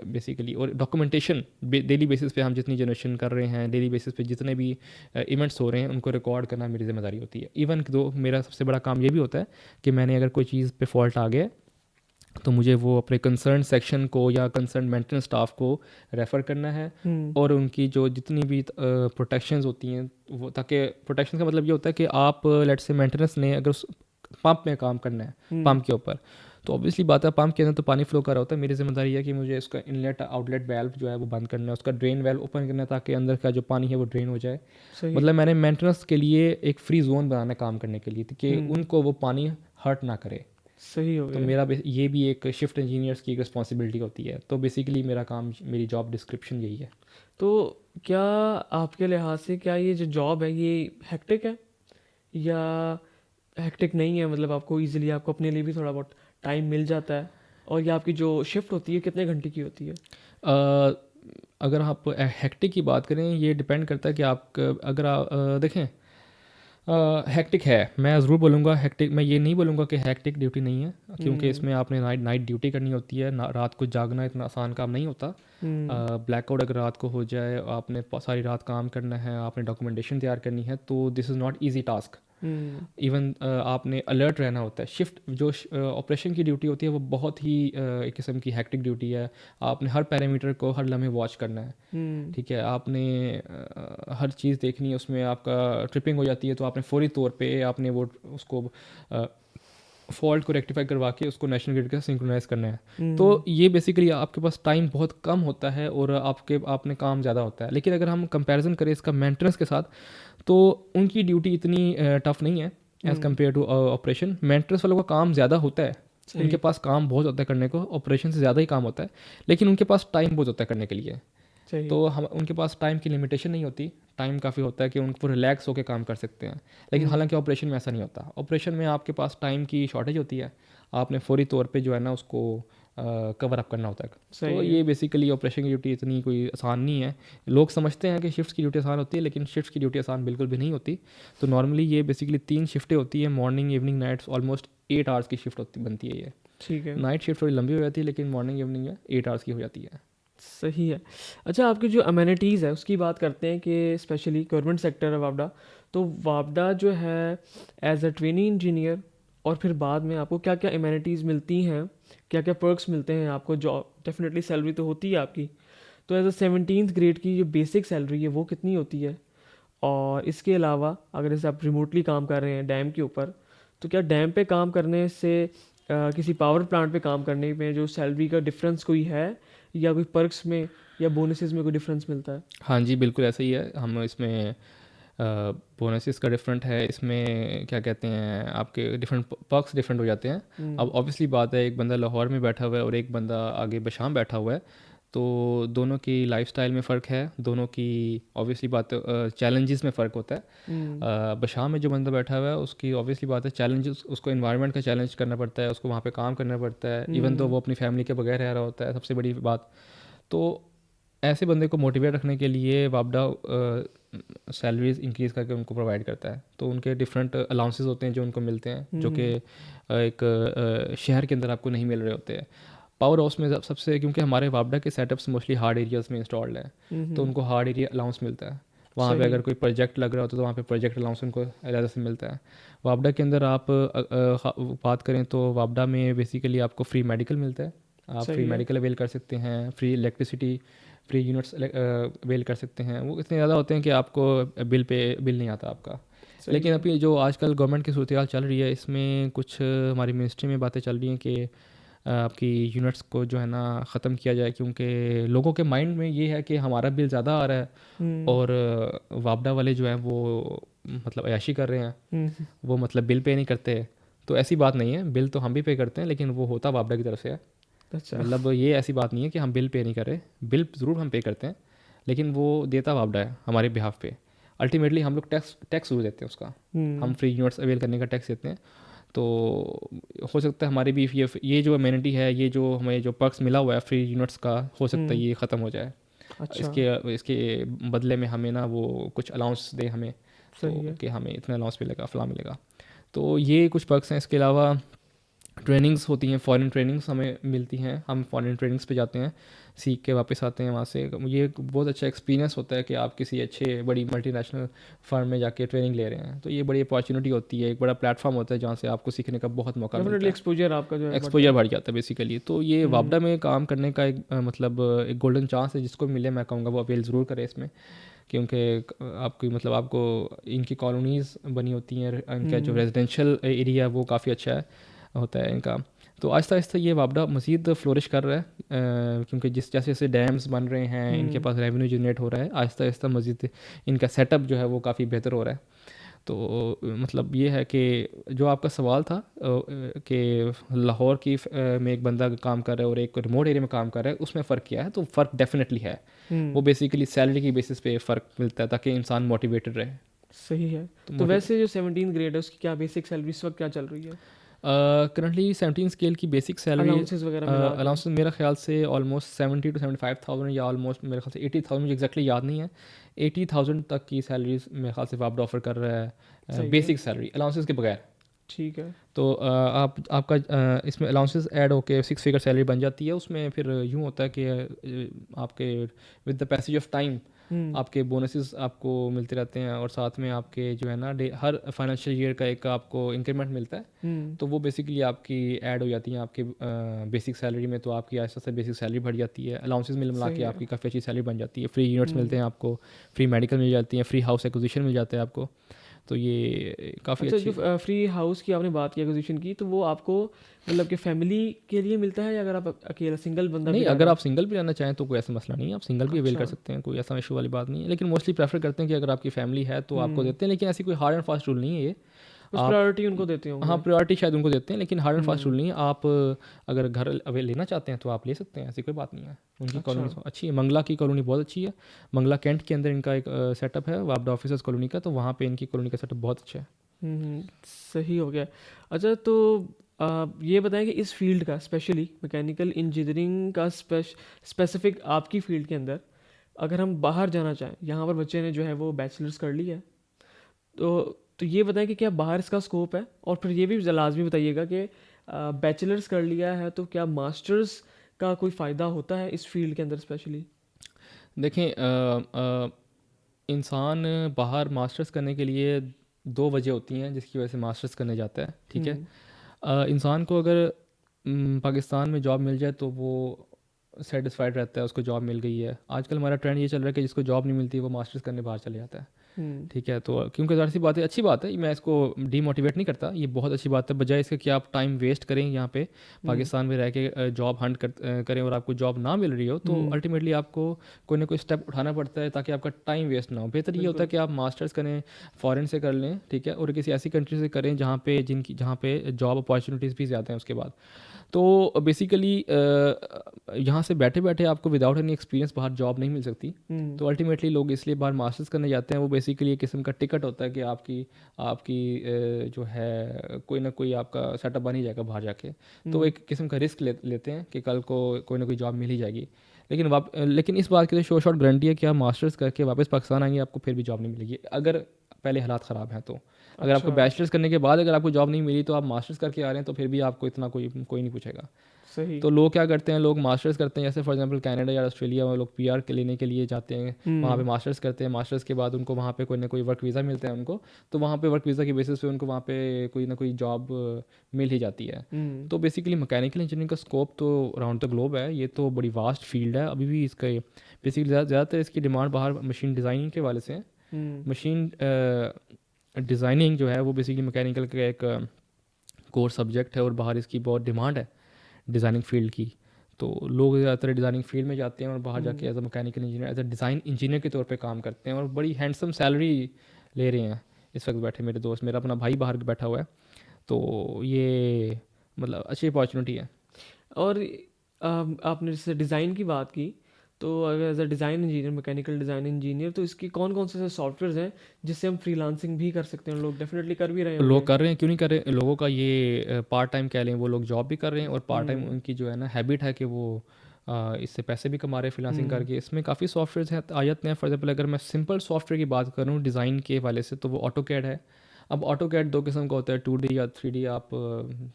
बेसिकली और डॉक्यूमेंटेशन डेली बेसिस पे हम जितनी जनरेशन कर रहे हैं, डेली बेसिस पे जितने भी इवेंट्स हो रहे हैं उनको रिकॉर्ड करना मेरी ज़िम्मेदारी होती है। इवन दो मेरा सबसे बड़ा काम ये भी होता है कि मैंने अगर कोई चीज़ पे फॉल्ट आ गया तो मुझे वो अपने कंसर्न सेक्शन को या कंसर्न मेंटेनेंस स्टाफ को रेफ़र करना है, और उनकी जो जितनी भी प्रोटेक्शंस होती हैं वो, ताकि प्रोटेक्शन का मतलब ये होता है कि आप लेट्स से मेंटेनेंस ने अगर उस पंप में काम करना है पंप के ऊपर, तो ऑब्वियसली बात है पंप के अंदर तो पानी फ्लो कर रहा होता है। मेरी जिम्मेदारी है कि मुझे उसका इनलेट आउटलेट वाल्व जो है वो बंद करना है, उसका ड्रेन वाल्व ओपन करना है ताकि अंदर का जो पानी है वो ड्रेन हो जाए। सही। मतलब मैंने मेंटेनेंस के लिए एक फ्री जोन बनाना है काम करने के लिए, कि उनको वो पानी हर्ट ना करे। सही हो तो गया। ये भी एक शिफ्ट इंजीनियर्स की एक रिस्पॉन्सिबिलिटी होती है। तो बेसिकली मेरा काम, मेरी जॉब डिस्क्रिप्शन यही है। तो क्या आपके लिहाज से क्या ये जो जॉब है ये हेक्टिक है या हेक्टिक नहीं है? मतलब आपको इजीली आपको अपने लिए भी थोड़ा बहुत टाइम मिल जाता है? और ये आपकी जो शिफ्ट होती है कितने घंटे की होती है? अ, अगर आप हेक्टिक की बात करें, ये डिपेंड करता है कि आप अगर आप देखें, हेक्टिक है, मैं ज़रूर बोलूँगा हेक्टिक। मैं ये नहीं बोलूँगा कि हेक्टिक ड्यूटी नहीं है, क्योंकि इसमें आपने नाइट नाइट ड्यूटी करनी होती है ना, रात को जागना इतना आसान काम नहीं होता। ब्लैकआउट अगर रात को हो जाए, आपने सारी रात काम करना है, आपने डॉक्यूमेंटेशन तैयार करनी है, तो this is not easy task. Even आपने अलर्ट रहना होता है। शिफ्ट जो ऑपरेशन की ड्यूटी होती है वो बहुत ही एक किस्म की हेक्टिक ड्यूटी है। आपने हर पैरामीटर को हर लम्हे वॉच करना है, ठीक है। आपने हर चीज़ देखनी है, उसमें आपका ट्रिपिंग हो जाती है तो आपने फौरी तौर पे आपने वो उसको फॉल्ट को रेक्टिफाई करवा के उसको नेशनल ग्रिड के साथ सिंक्रोनाइज़ करना है। तो ये बेसिकली आपके पास टाइम बहुत कम होता है और आपने काम ज़्यादा होता है। लेकिन अगर हम कंपैरिजन करें इसका मेंटेनेंस के साथ, तो उनकी ड्यूटी इतनी टफ नहीं है as compare to operation. Maintenance वालों का काम ज़्यादा होता है, उनके पास काम बहुत होता है करने को, ऑपरेशन से ज़्यादा ही काम होता है, लेकिन उनके पास टाइम बहुत होता है करने के लिए। सही। तो हम उनके पास टाइम की लिमिटेशन नहीं होती, टाइम काफ़ी होता है कि उनको रिलैक्स होकर काम कर सकते हैं। लेकिन हालांकि ऑपरेशन में ऐसा नहीं होता। ऑपरेशन में आपके पास टाइम की शॉर्टेज होती है, आपने फौरी तौर पे जो है ना उसको कवर अप करना होता है। सही तो है। ये बेसिकली ऑपरेशन की ड्यूटी इतनी कोई आसान नहीं है। लोग समझते हैं कि शिफ्ट की ड्यूटी आसान होती है, लेकिन शिफ्ट की ड्यूटी आसान बिल्कुल भी नहीं होती। तो नॉर्मली ये बेसिकली 3 शिफ्टें होती है, morning evening nights, almost 8 hours की शिफ्ट होती बनती है ये। ठीक है। नाइट शिफ्ट थोड़ी लंबी हो जाती है, लेकिन मॉर्निंग इवनिंग में 8 आवर्स की हो जाती है। सही है। अच्छा, आपकी जो अमेनिटीज़ है उसकी बात करते हैं कि स्पेशली गवर्नमेंट सेक्टर है वापडा, तो वापडा जो है एज अ ट्रेनिंग इंजीनियर और फिर बाद में आपको क्या क्या अमेनिटीज़ मिलती हैं, क्या क्या पर्क्स मिलते हैं आपको? जॉब डेफिनेटली सैलरी तो होती है आपकी, तो एज अ 17th ग्रेड की जो बेसिक सैलरी है वो कितनी होती है? और इसके अलावा अगर जैसे आप रिमोटली काम कर रहे हैं डैम के ऊपर, तो क्या डैम पे काम करने से किसी पावर प्लांट पे काम करने में जो सैलरी का डिफरेंस कोई है, या कोई पर्क्स में या बोनसेस में कोई डिफरेंस मिलता है? हाँ जी, बिल्कुल ऐसा ही है। हम इसमें बोनसेस का डिफरेंट है, इसमें क्या कहते हैं, आपके डिफरेंट पर्क्स डिफरेंट हो जाते हैं। अब ऑब्वियसली बात है, एक बंदा लाहौर में बैठा हुआ है और एक बंदा आगे बशाम बैठा हुआ है, तो दोनों की लाइफस्टाइल में फ़र्क है, दोनों की ऑब्वियसली बात है चैलेंजेस में फ़र्क होता है। बशाम में जो बंदा बैठा हुआ है उसकी ऑब्वियसली बात है चैलेंजेस, उसको इन्वायरमेंट का चैलेंज करना पड़ता है, उसको वहाँ पे काम करना पड़ता है, इवन तो वो अपनी फैमिली के बगैर रह रहा होता है, सबसे बड़ी बात। तो ऐसे बंदे को मोटिवेट रखने के लिए वापडा सैलरीज इंक्रीज़ करके उनको प्रोवाइड करता है। तो उनके डिफरेंट अलाउंसेस होते हैं जो उनको मिलते हैं, जो कि एक शहर के अंदर आपको नहीं मिल रहे होते हैं। पावर हाउस में सबसे, क्योंकि हमारे वापडा के सेटअप्स मोस्टली हार्ड एरियाज़ में इंस्टॉल्ड हैं, तो उनको हार्ड एरिया अलाउंस मिलता है। वहाँ पे सही अगर है। कोई प्रोजेक्ट लग रहा होता है तो वहाँ पे प्रोजेक्ट अलाउंस उनको अलग से मिलता है। वापडा के अंदर आप बात करें तो वापडा में बेसिकली आपको फ्री मेडिकल मिलता है, आप फ्री सही है। मेडिकल अवेल कर सकते हैं, free electricity, free units avail कर सकते हैं। वो इतने ज़्यादा होते हैं कि आपको बिल नहीं आता आपका। सही लेकिन है। अभी जो आजकल गवर्नमेंट की सूरत हाल चल रही है, इसमें कुछ हमारी मिनिस्ट्री में बातें चल रही हैं कि आपकी यूनिट्स को जो है ना ख़त्म किया जाए, क्योंकि लोगों के माइंड में ये है कि हमारा बिल ज़्यादा आ रहा है हम्म। और वापडा वाले जो हैं वो मतलब अयाशी कर रहे हैं, हम्म। वो मतलब बिल पे नहीं करते। तो ऐसी बात नहीं है, बिल तो हम भी पे करते हैं, लेकिन वो होता वापडा की तरफ से है। अच्छा। मतलब ये ऐसी बात नहीं है कि हम बिल पे नहीं कर रहे, बिल ज़रूर हम पे करते हैं, लेकिन वो देता वापडा है हमारे बिहाफ पे। अल्टीमेटली हम लोग टैक्स टैक्स ज़रूर देते हैं उसका, हम हम्म। फ्री यूनिट्स अवेल करने का टैक्स देते हैं। तो हो सकता है हमारी भी ये जो अमेनिटी है, ये जो हमें जो पर्क्स मिला हुआ है फ्री यूनिट्स का, हो सकता है ये ख़त्म हो जाए। अच्छा। इसके इसके बदले में हमें ना वो कुछ अलाउंस दे हमें, तो सही है। कि हमें इतना अलाउंस मिलेगा, फला मिलेगा। तो ये कुछ पर्क्स हैं। इसके अलावा ट्रेनिंग्स होती हैं, फॉरेन ट्रेनिंग्स हमें मिलती हैं, हम फॉरेन ट्रेनिंग्स पे जाते हैं, सीख के वापस आते हैं वहाँ से। ये एक बहुत अच्छा एक्सपीरियंस होता है कि आप किसी अच्छे बड़ी मल्टीनेशनल फर्म में जाके ट्रेनिंग ले रहे हैं, तो ये बड़ी अपॉर्चुनिटी होती है, एक बड़ा प्लेटफॉर्म होता है जहाँ से आपको सीखने का बहुत मौका मिलता डेफिनेटली है, एक्सपोजर आपका जो है बढ़ता एक्सपोजर है। बढ़ जाता है बेसिकली। तो ये वापडा में काम करने का एक मतलब एक गोल्डन चांस है, जिसको मिले मैं कहूँगा वो अवेल ज़रूर करे इसमें, क्योंकि आपकी मतलब आपको इनकी कॉलोनीज़ बनी होती हैं, इनका जो रेजिडेंशियल एरिया वो काफ़ी अच्छा है होता है इनका। तो आहिस्ता आहिस्ता ये वापडा मज़ीद फ्लोरिश कर रहा है, क्योंकि जिस जैसे जैसे डैम्स बन रहे हैं, इनके पास रेवेन्यू जनरेट हो रहा है, आहिस्ता आहिस्ता मज़ीद इनका सेटअप जो है वो काफ़ी बेहतर हो रहा है। तो मतलब ये है कि जो आपका सवाल था कि लाहौर की में एक बंदा काम कर रहा है और एक रिमोट एरिया में काम कर रहा है, उसमें फ़र्क क्या है, तो फ़र्क डेफिनेटली है। वो हम्म। बेसिकली सैलरी की बेसिस पे फ़र्क मिलता है, ताकि इंसान मोटिवेटेड रहे। सही है। तो तो मोटिव वैसे जो 17th ग्रेड है उसकी क्या बेसिक सैलरी इस वक्त क्या चल रही है? करंटली 17 स्केल की बेसिक सैलरी अलाउंसेस वगैरह मिला के? अलाउंस मेरा ख्याल से ऑलमोस्ट 70 to 75,000, या ऑलमोस्ट मेरे ख्याल से 80,000, मुझे एग्जैक्टली याद नहीं है। 80,000 तक की सैलरीज मेरे ख्याल से वापडा ऑफर कर रहा है, सही है। बेसिक सैलरी अलाउंसेस के बगैर। ठीक है। तो आपका इसमें अलाउंसेस ऐड होके 6 फिगर सैलरी बन जाती है। उसमें फिर यूँ होता है कि आपके with the passage of time hmm. आपके बोनसेस आपको मिलते रहते हैं, और साथ में आपके जो है ना हर फाइनेंशियल ईयर का एक आपको इंक्रीमेंट मिलता है। हम्म। तो वो बेसिकली आपकी ऐड हो जाती हैं आपके बेसिक सैलरी में, तो आपकी आहिस्ता से बेसिक सैलरी बढ़ जाती है, अलाउंसेस मिला सही के है। आपकी काफ़ी अच्छी सैलरी बन जाती है, फ्री यूनिट्स मिलते हम्म। हैं आपको, फ्री मेडिकल मिल जाती हैं, फ्री हाउस एक्विजिशन मिल जाता है आपको। तो ये काफ़ी अच्छा, जो अच्छी। फ्री हाउस की आपने बात की एक्विजिशन की, तो वो आपको मतलब कि फैमिली के लिए मिलता है, या अगर आप अकेला सिंगल बंदा भी नहीं, रह अगर रहा आप है? सिंगल भी रहना चाहें तो कोई ऐसा मसला नहीं है, आप सिंगल भी अवेल अच्छा। कर सकते हैं, कोई ऐसा इशू वाली बात नहीं है, लेकिन मोस्टली प्रेफर करते हैं कि अगर आपकी फैमिली है तो आपको देते हैं, लेकिन ऐसी कोई हार्ड एंड फास्ट रूल नहीं है ये। बस आप, प्रायोरिटी उनको देते हाँ, होंगे। प्रायोरिटी शायद उनको देते हैं, लेकिन hard and fast hmm. Rule नहीं है। आप अगर घर अवेल लेना चाहते हैं तो आप ले सकते हैं, ऐसी कोई बात नहीं है। उनकी अच्छा। कॉलोनी अच्छी है, मंगला की कॉलोनी बहुत अच्छी है। मंगला कैंट के अंदर इनका एक सेटअप है वापडा ऑफिसर्स कॉलोनी का, तो वहाँ पे इनकी कॉलोनी का सेटअप बहुत अच्छा है। सही हो गया। अच्छा, तो ये बताएं कि इस फील्ड का स्पेशली मैकेनिकल इंजीनियरिंग का स्पेसिफिक आपकी फील्ड के अंदर अगर हम बाहर जाना चाहें, यहाँ पर बच्चे ने जो है वो बैचलर्स कर लिया है, तो ये बताएं कि क्या बाहर इसका स्कोप है, और फिर ये भी लाजमी बताइएगा कि बैचलर्स कर लिया है तो क्या मास्टर्स का कोई फ़ायदा होता है इस फील्ड के अंदर स्पेशली। देखें, इंसान बाहर मास्टर्स करने के लिए दो वजह होती हैं जिसकी वजह से मास्टर्स करने जाता है, ठीक है। हम्म। इंसान को अगर पाकिस्तान में जॉब मिल जाए तो वो सेटिस्फाइड रहता है, उसको जॉब मिल गई है। आजकल हमारा ट्रेंड ये चल रहा है कि जिसको जॉब नहीं मिलती वो मास्टर्स करने बाहर चले जाता है, हम्म। ठीक है। तो क्योंकि ज़ाहिर सी बात है, अच्छी बात है, मैं इसको डीमोटिवेट नहीं करता, ये बहुत अच्छी बात है। बजाय इसके कि आप टाइम वेस्ट करें यहाँ पे हम्म। पाकिस्तान में रह के जॉब हंट करें और आपको जॉब ना मिल रही हो, तो हम्म। अल्टीमेटली आपको कोई ना कोई स्टेप उठाना पड़ता है ताकि आपका टाइम वेस्ट ना हो। बेहतर ये होता है बिल्कुल। कि आप मास्टर्स करें, फ़ॉरेन से कर लें, ठीक है, और किसी ऐसी कंट्री से करें जहाँ पे जॉब अपॉर्चुनिटीज़ भी ज़्यादा हैं उसके बाद। तो बेसिकली यहाँ से बैठे बैठे आपको विदाउट एनी एक्सपीरियंस बाहर जॉब नहीं मिल सकती। हम्म। तो अल्टीमेटली लोग इसलिए बाहर मास्टर्स करने जाते हैं। वो बेसिकली एक किस्म का टिकट होता है कि आपकी आपकी जो है कोई ना कोई आपका सेटअप बन ही जाएगा बाहर जाके। तो वो हम्म। एक किस्म का रिस्क लेते हैं कि कल को कोई ना कोई जॉब मिल ही जाएगी। लेकिन इस बात की तो शॉर्ट गारंटी है कि आप मास्टर्स करके वापस पाकिस्तान आएंगे, आपको फिर भी जॉब नहीं मिलेगी अगर पहले हालात ख़राब हैं तो। अगर आपको अच्छा। बैचलर्स करने के बाद अगर आपको जॉब नहीं मिली तो आप मास्टर्स करके आ रहे हैं तो फिर भी आपको इतना कोई कोई नहीं पूछेगा। सही। तो लोग क्या करते हैं, लोग मास्टर्स करते हैं, जैसे फॉर एग्जांपल कनाडा या ऑस्ट्रेलिया में लोग पीआर के लेने के लिए जाते हैं, वहाँ पे हम्म। मास्टर्स करते हैं। मास्टर्स के बाद उनको वहाँ पे कोई ना कोई वर्क वीज़ा मिलता है उनको, तो वहाँ पे वर्क वीज़ा की बेसिस पे उनको वहाँ पे कोई ना कोई जॉब मिल ही जाती है। हम्म। तो बेसिकली मैकेनिकल इंजीनियरिंग का स्कोप तो अराउंड द ग्लोब है, ये तो बड़ी वास्ट फील्ड है अभी भी। इसका बेसिकली ज़्यादातर इसकी डिमांड बाहर मशीन डिज़ाइनिंग के वाले से है। हम्म। मशीन डिज़ाइनिंग जो है वो बेसिकली मैकेनिकल का एक कोर सब्जेक्ट है और बाहर इसकी बहुत डिमांड है डिज़ाइनिंग फील्ड की। तो लोग ज़्यादातर डिज़ाइनिंग फील्ड में जाते हैं और बाहर जाके हम्म। As a mechanical engineer, as a design engineer के तौर पे काम करते हैं और बड़ी हैंडसम सैलरी ले रहे हैं। इस वक्त बैठे मेरे दोस्त, मेरा अपना भाई बाहर बैठा हुआ है, तो ये मतलब अच्छी अपॉर्चुनिटी है। और आपने जैसे डिज़ाइन की बात की, तो अगर as a design engineer, mechanical design engineer, तो इसकी कौन कौन से सॉफ्टवेयर हैं जिससे हम फ्रीलांसिंग भी कर सकते हैं? लोग डेफिनेटली कर भी रहे लोग होंगे। कर रहे हैं, क्यों नहीं कर रहे। लोगों का ये पार्ट टाइम कह लें, वो लोग जॉब भी कर रहे हैं और पार्ट टाइम हम्म। उनकी जो है ना हैबिट है कि वो इससे पैसे भी कमा रहे हैं फ्रीलांसिंग हम्म। करके। इसमें काफ़ी सॉफ्टवेयर हैं आ जाते हैं। फॉर एग्जाम्पल अगर मैं सिंपल सॉफ्टवेयर की बात करूँ डिज़ाइन के वाले से, तो वो ऑटो कैड है। अब ऑटो कैड दो किस्म का होता है, 2D या 3D। आप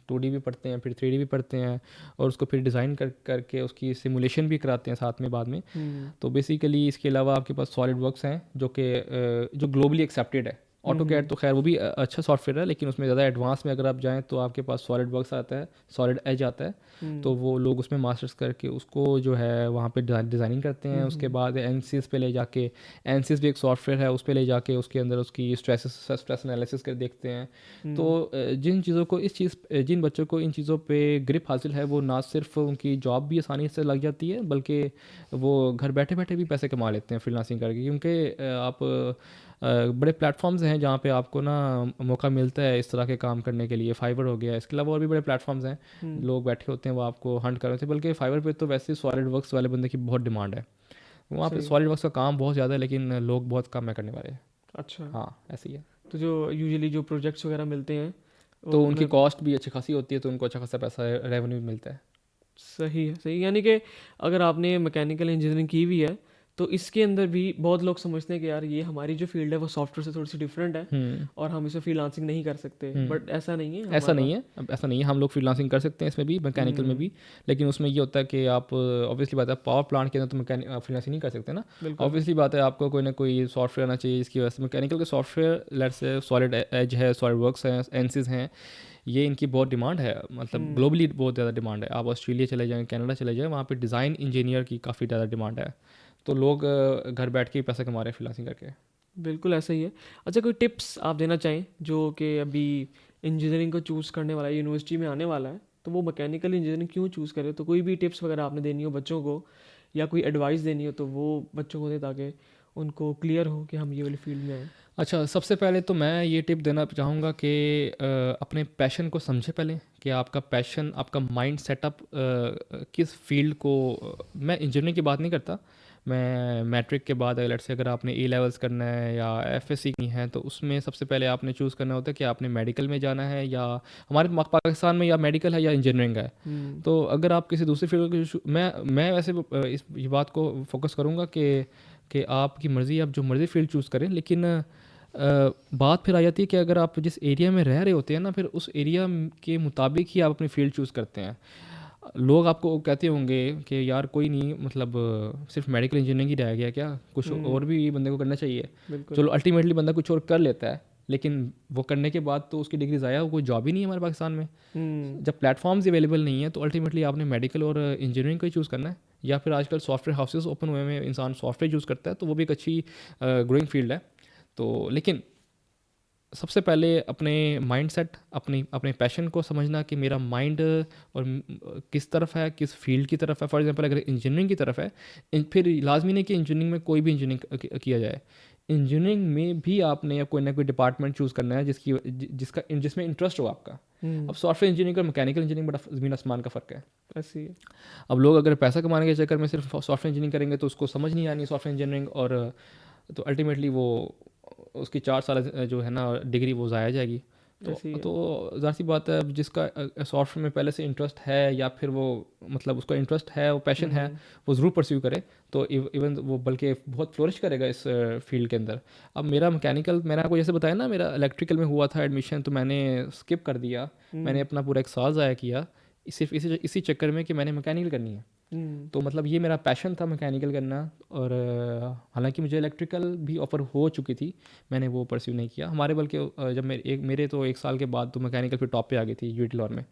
2D भी पढ़ते हैं, फिर 3D भी पढ़ते हैं, और उसको फिर डिज़ाइन करके उसकी सिमुलेशन भी कराते हैं साथ में बाद में। हम्म। तो बेसिकली इसके अलावा आपके पास सॉलिड वर्क्स हैं जो ग्लोबली एक्सेप्टेड है। ऑटो कैड हम्म। तो खैर वो भी अच्छा सॉफ्टवेयर है, लेकिन उसमें ज़्यादा एडवांस में अगर आप जाएँ तो आपके पास सॉलिड वर्क्स आता है, सॉलिड एज आता है। तो हम्म। वो लोग उसमें मास्टर्स करके उसको जो है वहाँ पे डिज़ाइनिंग करते हैं। उसके हम्म। बाद एनसीस पे ले जाके, एनसीस भी एक सॉफ्टवेयर है, उस पे ले जाके उसके अंदर उसकी स्ट्रेस एनालिसिस कर देखते हैं। तो हम्म। जिन बच्चों को इन चीज़ों पे ग्रिप हासिल है, वो ना सिर्फ उनकी जॉब भी आसानी से लग जाती है, बल्कि वो घर बैठे बैठे भी पैसे कमा लेते हैं फ्रीलांसिंग करके। क्योंकि आप बड़े प्लेटफॉर्म्स हैं जहाँ पे आपको ना मौका मिलता है इस तरह के काम करने के लिए। फाइवर हो गया, इसके अलावा और भी बड़े प्लेटफॉर्म्स हैं, हम्म। लोग बैठे होते हैं वो आपको हंट कर रहे होते हैं। बल्कि फाइवर पे तो वैसे सॉलिड वर्क्स वाले बंदे की बहुत डिमांड है, वहाँ पे सही। सॉलिड वर्क्स का काम बहुत ज़्यादा है, लेकिन लोग बहुत कम है करने वाले। अच्छा। हाँ, ऐसी है। तो जो यूजुअली जो प्रोजेक्ट्स वगैरह मिलते हैं तो वो उनकी मतलब कॉस्ट भी अच्छी खासी होती है, तो उनको अच्छा खासा पैसा रेवेन्यू मिलता है। सही है। सही, यानी कि अगर आपने मैकेनिकल इंजीनियरिंग की हुई है तो इसके अंदर भी बहुत लोग समझते हैं कि यार ये हमारी जो फील्ड है वो सॉफ्टवेयर से थोड़ी सी डिफरेंट है हम्म। और हम इसे फ्रीलांसिंग नहीं कर सकते, बट ऐसा नहीं है ऐसा हमारे नहीं पास। है, अब ऐसा नहीं है, हम लोग फ्रीलांसिंग कर सकते हैं इसमें भी, मैकेनिकल में हम्म। भी। लेकिन उसमें ये होता है कि आप ऑब्वियसली बात है, पावर प्लांट के अंदर तो फ्रीलांसिंग नहीं कर सकते ना। बिल्कुल। ऑब्वियसली बात है, आपको कोई ना कोई सॉफ्टवेयर आना चाहिए जिसकी वजह से मैकेनिकल के software, let's say Solid Edge है, सॉलिड वर्क्स हैं, एनसिस हैं, ये इनकी बहुत डिमांड है, मतलब हम्म। ग्लोबली बहुत ज़्यादा डिमांड है। आप ऑस्ट्रेलिया चले जाएँ, कनाडा चले जाएँ, वहाँ पे डिज़ाइन इंजीनियर की काफ़ी ज़्यादा डिमांड है। तो लोग घर बैठ के ही पैसा कमा रहे हैं फ्रीलांसिंग करके। बिल्कुल ऐसा ही है। अच्छा, कोई टिप्स आप देना चाहें जो कि अभी इंजीनियरिंग को चूज़ करने वाला है, यूनिवर्सिटी में आने वाला है, तो वो मैकेनिकल इंजीनियरिंग क्यों चूज़ करे? तो कोई भी टिप्स वगैरह आपने देनी हो बच्चों को या कोई एडवाइस देनी हो तो वो बच्चों को दें ताकि उनको क्लियर हो कि हम ये वाली फील्ड में हैं? अच्छा, सबसे पहले तो मैं ये टिप देना चाहूँगा कि अपने पैशन को समझे पहले, कि आपका पैशन, आपका माइंड सेटअप किस फील्ड को मैं इंजीनियरिंग की बात नहीं करता। मैं मैट्रिक के बाद लेट्स से अगर आपने ए लेवल्स करना है या एफएससी की है, तो उसमें सबसे पहले आपने चूज़ करना होता है कि आपने मेडिकल में जाना है, या हमारे पाकिस्तान में या मेडिकल है या इंजीनियरिंग है। तो अगर आप किसी दूसरी फील्ड को मैं वैसे इस ये बात को फोकस करूँगा कि आपकी मर्ज़ी, आप जो मर्ज़ी फील्ड चूज़ करें, लेकिन बात फिर आ जाती है कि अगर आप जिस एरिया में रह रहे होते हैं ना, फिर उस एरिया के मुताबिक ही आप अपनी फ़ील्ड चूज़ करते हैं। लोग आपको कहते होंगे कि यार कोई नहीं, मतलब सिर्फ मेडिकल इंजीनियरिंग ही रह गया क्या, कुछ और भी बंदे को करना चाहिए। बिल्कुल। चलो अल्टीमेटली बंदा कुछ और कर लेता है, लेकिन वो करने के बाद तो उसकी डिग्री ज़ाया, कोई जॉब ही नहीं है हमारे पाकिस्तान में। जब प्लेटफॉर्म्स अवेलेबल नहीं है, तो अल्टीमेटली आपने मेडिकल और इंजीनियरिंग को ही चूज़ करना है, या फिर आजकल सॉफ्टवेयर हाउसेस ओपन हुए में इंसान सॉफ्टवेयर चूज़ करता है, तो वो भी एक अच्छी ग्रोइंग फील्ड है। तो लेकिन सबसे पहले अपने माइंडसेट, अपनी अपने पैशन को समझना कि मेरा माइंड और किस तरफ है, किस फील्ड की तरफ है। फॉर एग्जांपल अगर इंजीनियरिंग की तरफ है, फिर लाजमी नहीं कि इंजीनियरिंग में कोई भी इंजीनियरिंग किया जाए। इंजीनियरिंग में भी आपने कोई ना कोई डिपार्टमेंट चूज़ करना है जिसमें इंटरेस्ट हो आपका। अब सॉफ्टवेयर इंजीनियरिंग और मैकेनिकल इंजीनियरिंग बड़ा ज़मीन आसमान का फ़र्क है। ऐसी है। अब लोग अगर पैसा कमाने के चक्कर में सिर्फ सॉफ्टवेयर इंजीनियरिंग करेंगे, तो उसको समझ नहीं आनी सॉफ्टवेयर इंजीनियरिंग, और तो अल्टीमेटली वो उसकी 4 साल जो है ना डिग्री वो ज़ाया जाएगी। तो ज़ाहिर सी बात है, जिसका सॉफ्टवेयर में पहले से इंटरेस्ट है, या फिर वो मतलब उसका इंटरेस्ट है, वो पैशन है, वो ज़रूर परस्यू करे, तो इवन वो बल्कि बहुत फ्लोरिश करेगा इस फील्ड के अंदर। अब मेरा मैकेनिकल, मैंने आपको जैसे बताया ना, मेरा इलेक्ट्रिकल में हुआ था एडमिशन, तो मैंने स्किप कर दिया। मैंने अपना पूरा 1 साल ज़ाया किया सिर्फ इसी चक्कर में कि मैंने मैकेनिकल करनी है। तो मतलब ये मेरा पैशन था मैकेनिकल करना, और हालांकि मुझे इलेक्ट्रिकल भी ऑफ़र हो चुकी थी, मैंने वो परस्यू नहीं किया हमारे, बल्कि जब मेरे तो 1 साल के बाद तो मैकेनिकल फिर टॉप पे आ गई थी यूटी लॉर में।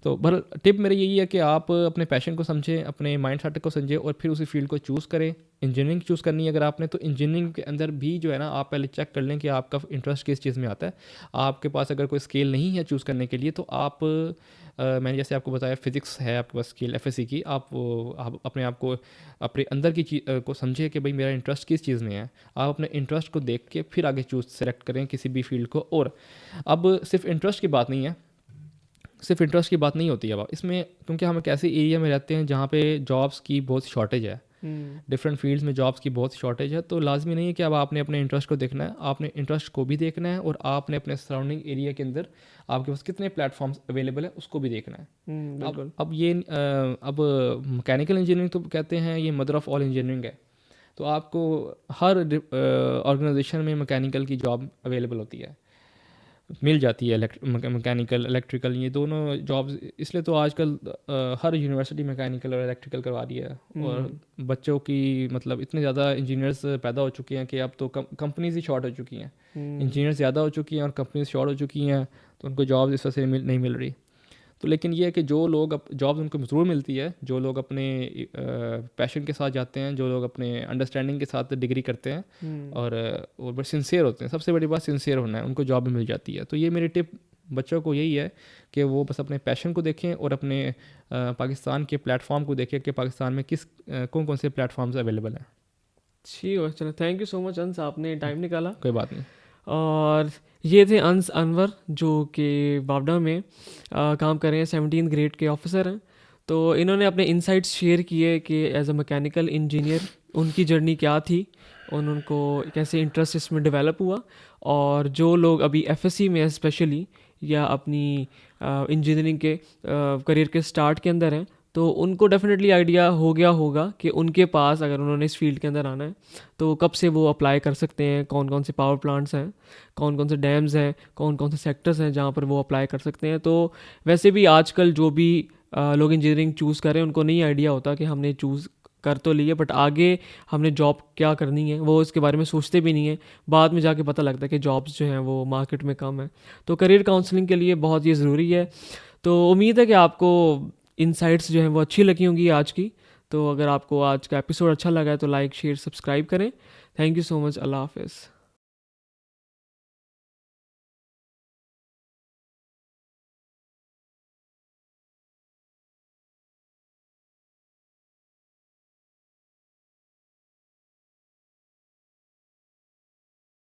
तो बहर टिप मेरी यही है कि आप अपने पैशन को समझें, अपने माइंड सेट को समझें, और फिर उसी फील्ड को चूज़ करें। इंजीनियरिंग चूज़ करनी है अगर आपने, तो इंजीनियरिंग के अंदर भी जो है ना, आप पहले चेक कर लें कि आपका इंटरेस्ट किस चीज़ में आता है। आपके पास अगर कोई स्केल नहीं है चूज़ करने के लिए, तो आप मैंने जैसे आपको बताया फिज़िक्स है आपके पास स्किल एफएससी की, आप अपने आप को अपने अंदर की चीज़ को समझे कि भाई मेरा इंटरेस्ट किस चीज़ में है। आप अपने इंटरेस्ट को देख के फिर आगे सेलेक्ट करें किसी भी फील्ड को। और अब सिर्फ इंटरेस्ट की बात नहीं है, सिर्फ इंटरेस्ट की बात नहीं होती है अब इसमें, क्योंकि हम एक ऐसे एरिया में रहते हैं जहाँ पे जॉब्स की बहुत शॉर्टेज है। डिफरेंट फील्ड्स में जॉब्स की बहुत शॉर्टेज है, तो लाजमी नहीं है कि अब आपने अपने इंटरेस्ट को देखना है, आपने इंटरेस्ट को भी देखना है, और आपने अपने सराउंडिंग एरिया के अंदर आपके पास कितने प्लेटफॉर्म्स अवेलेबल है उसको भी देखना है। अब मैकेनिकल इंजीनियरिंग तो कहते हैं ये मदर ऑफ़ ऑल इंजीनियरिंग है, तो आपको हर ऑर्गेनाइजेशन में मैकेनिकल की जॉब अवेलेबल होती है, मिल जाती है। मैकेनिकल इलेक्ट्रिकल ये दोनों जॉब्स, इसलिए तो आजकल हर यूनिवर्सिटी मैकेनिकल और इलेक्ट्रिकल करवा रही है, और बच्चों की मतलब इतने ज़्यादा इंजीनियर्स पैदा हो चुके हैं कि अब तो कंपनीज ही शॉर्ट हो चुकी हैं। इंजीनियर्स ज़्यादा हो चुकी हैं और कंपनीज शॉर्ट हो चुकी हैं, तो उनको जॉब्स इस वजह से नहीं मिल रही। तो लेकिन ये है कि जो लोग जॉब्स उनको ज़रूर मिलती है, जो लोग अपने पैशन के साथ जाते हैं, जो लोग अपने अंडरस्टैंडिंग के साथ डिग्री करते हैं, और बड़े सिंसियर होते हैं। सबसे बड़ी बात सिंसियर होना है, उनको जॉब भी मिल जाती है। तो ये मेरी टिप बच्चों को यही है कि वो बस अपने पैशन को देखें, और अपने पाकिस्तान के प्लेटफॉर्म को देखें कि पाकिस्तान में कौन कौन से प्लेटफॉर्म्स अवेलेबल हैं। ठीक है, चलो थैंक यू सो मच अंस, आपने टाइम निकाला। कोई बात नहीं। और ये थे अंस अनवर, जो कि बावडा में काम कर रहे हैं, 17th ग्रेड के ऑफिसर हैं। तो इन्होंने अपने इंसाइट्स शेयर किए कि एज अ मैकेनिकल इंजीनियर उनकी जर्नी क्या थी, और उनको कैसे इंटरेस्ट इसमें डेवलप हुआ। और जो लोग अभी एफएससी में स्पेशली, या अपनी इंजीनियरिंग के करियर के स्टार्ट के अंदर हैं, तो उनको डेफिनेटली आइडिया हो गया होगा कि उनके पास अगर उन्होंने इस फील्ड के अंदर आना है, तो कब से वो अप्लाई कर सकते हैं, कौन कौन से पावर प्लांट्स हैं, कौन कौन से डैम्स हैं, कौन कौन से सेक्टर्स हैं जहाँ पर वो अप्लाई कर सकते हैं। तो वैसे भी आजकल जो भी लोग इंजीनियरिंग चूज़ करें, उनको नहीं आइडिया होता कि हमने चूज़ कर तो लिए, बट आगे हमने जॉब क्या करनी है वो इसके बारे में सोचते भी नहीं है। बाद में जाके पता लगता है कि जॉब्स जो हैं वो मार्केट में कम है। तो करियर काउंसलिंग के लिए बहुत ये ज़रूरी है। तो उम्मीद है कि आपको इनसाइट्स जो हैं वो अच्छी लगी होंगी आज की। तो अगर आपको आज का एपिसोड अच्छा लगा है तो लाइक शेयर सब्सक्राइब करें। Thank you so much. अल्लाह हाफ़िज़।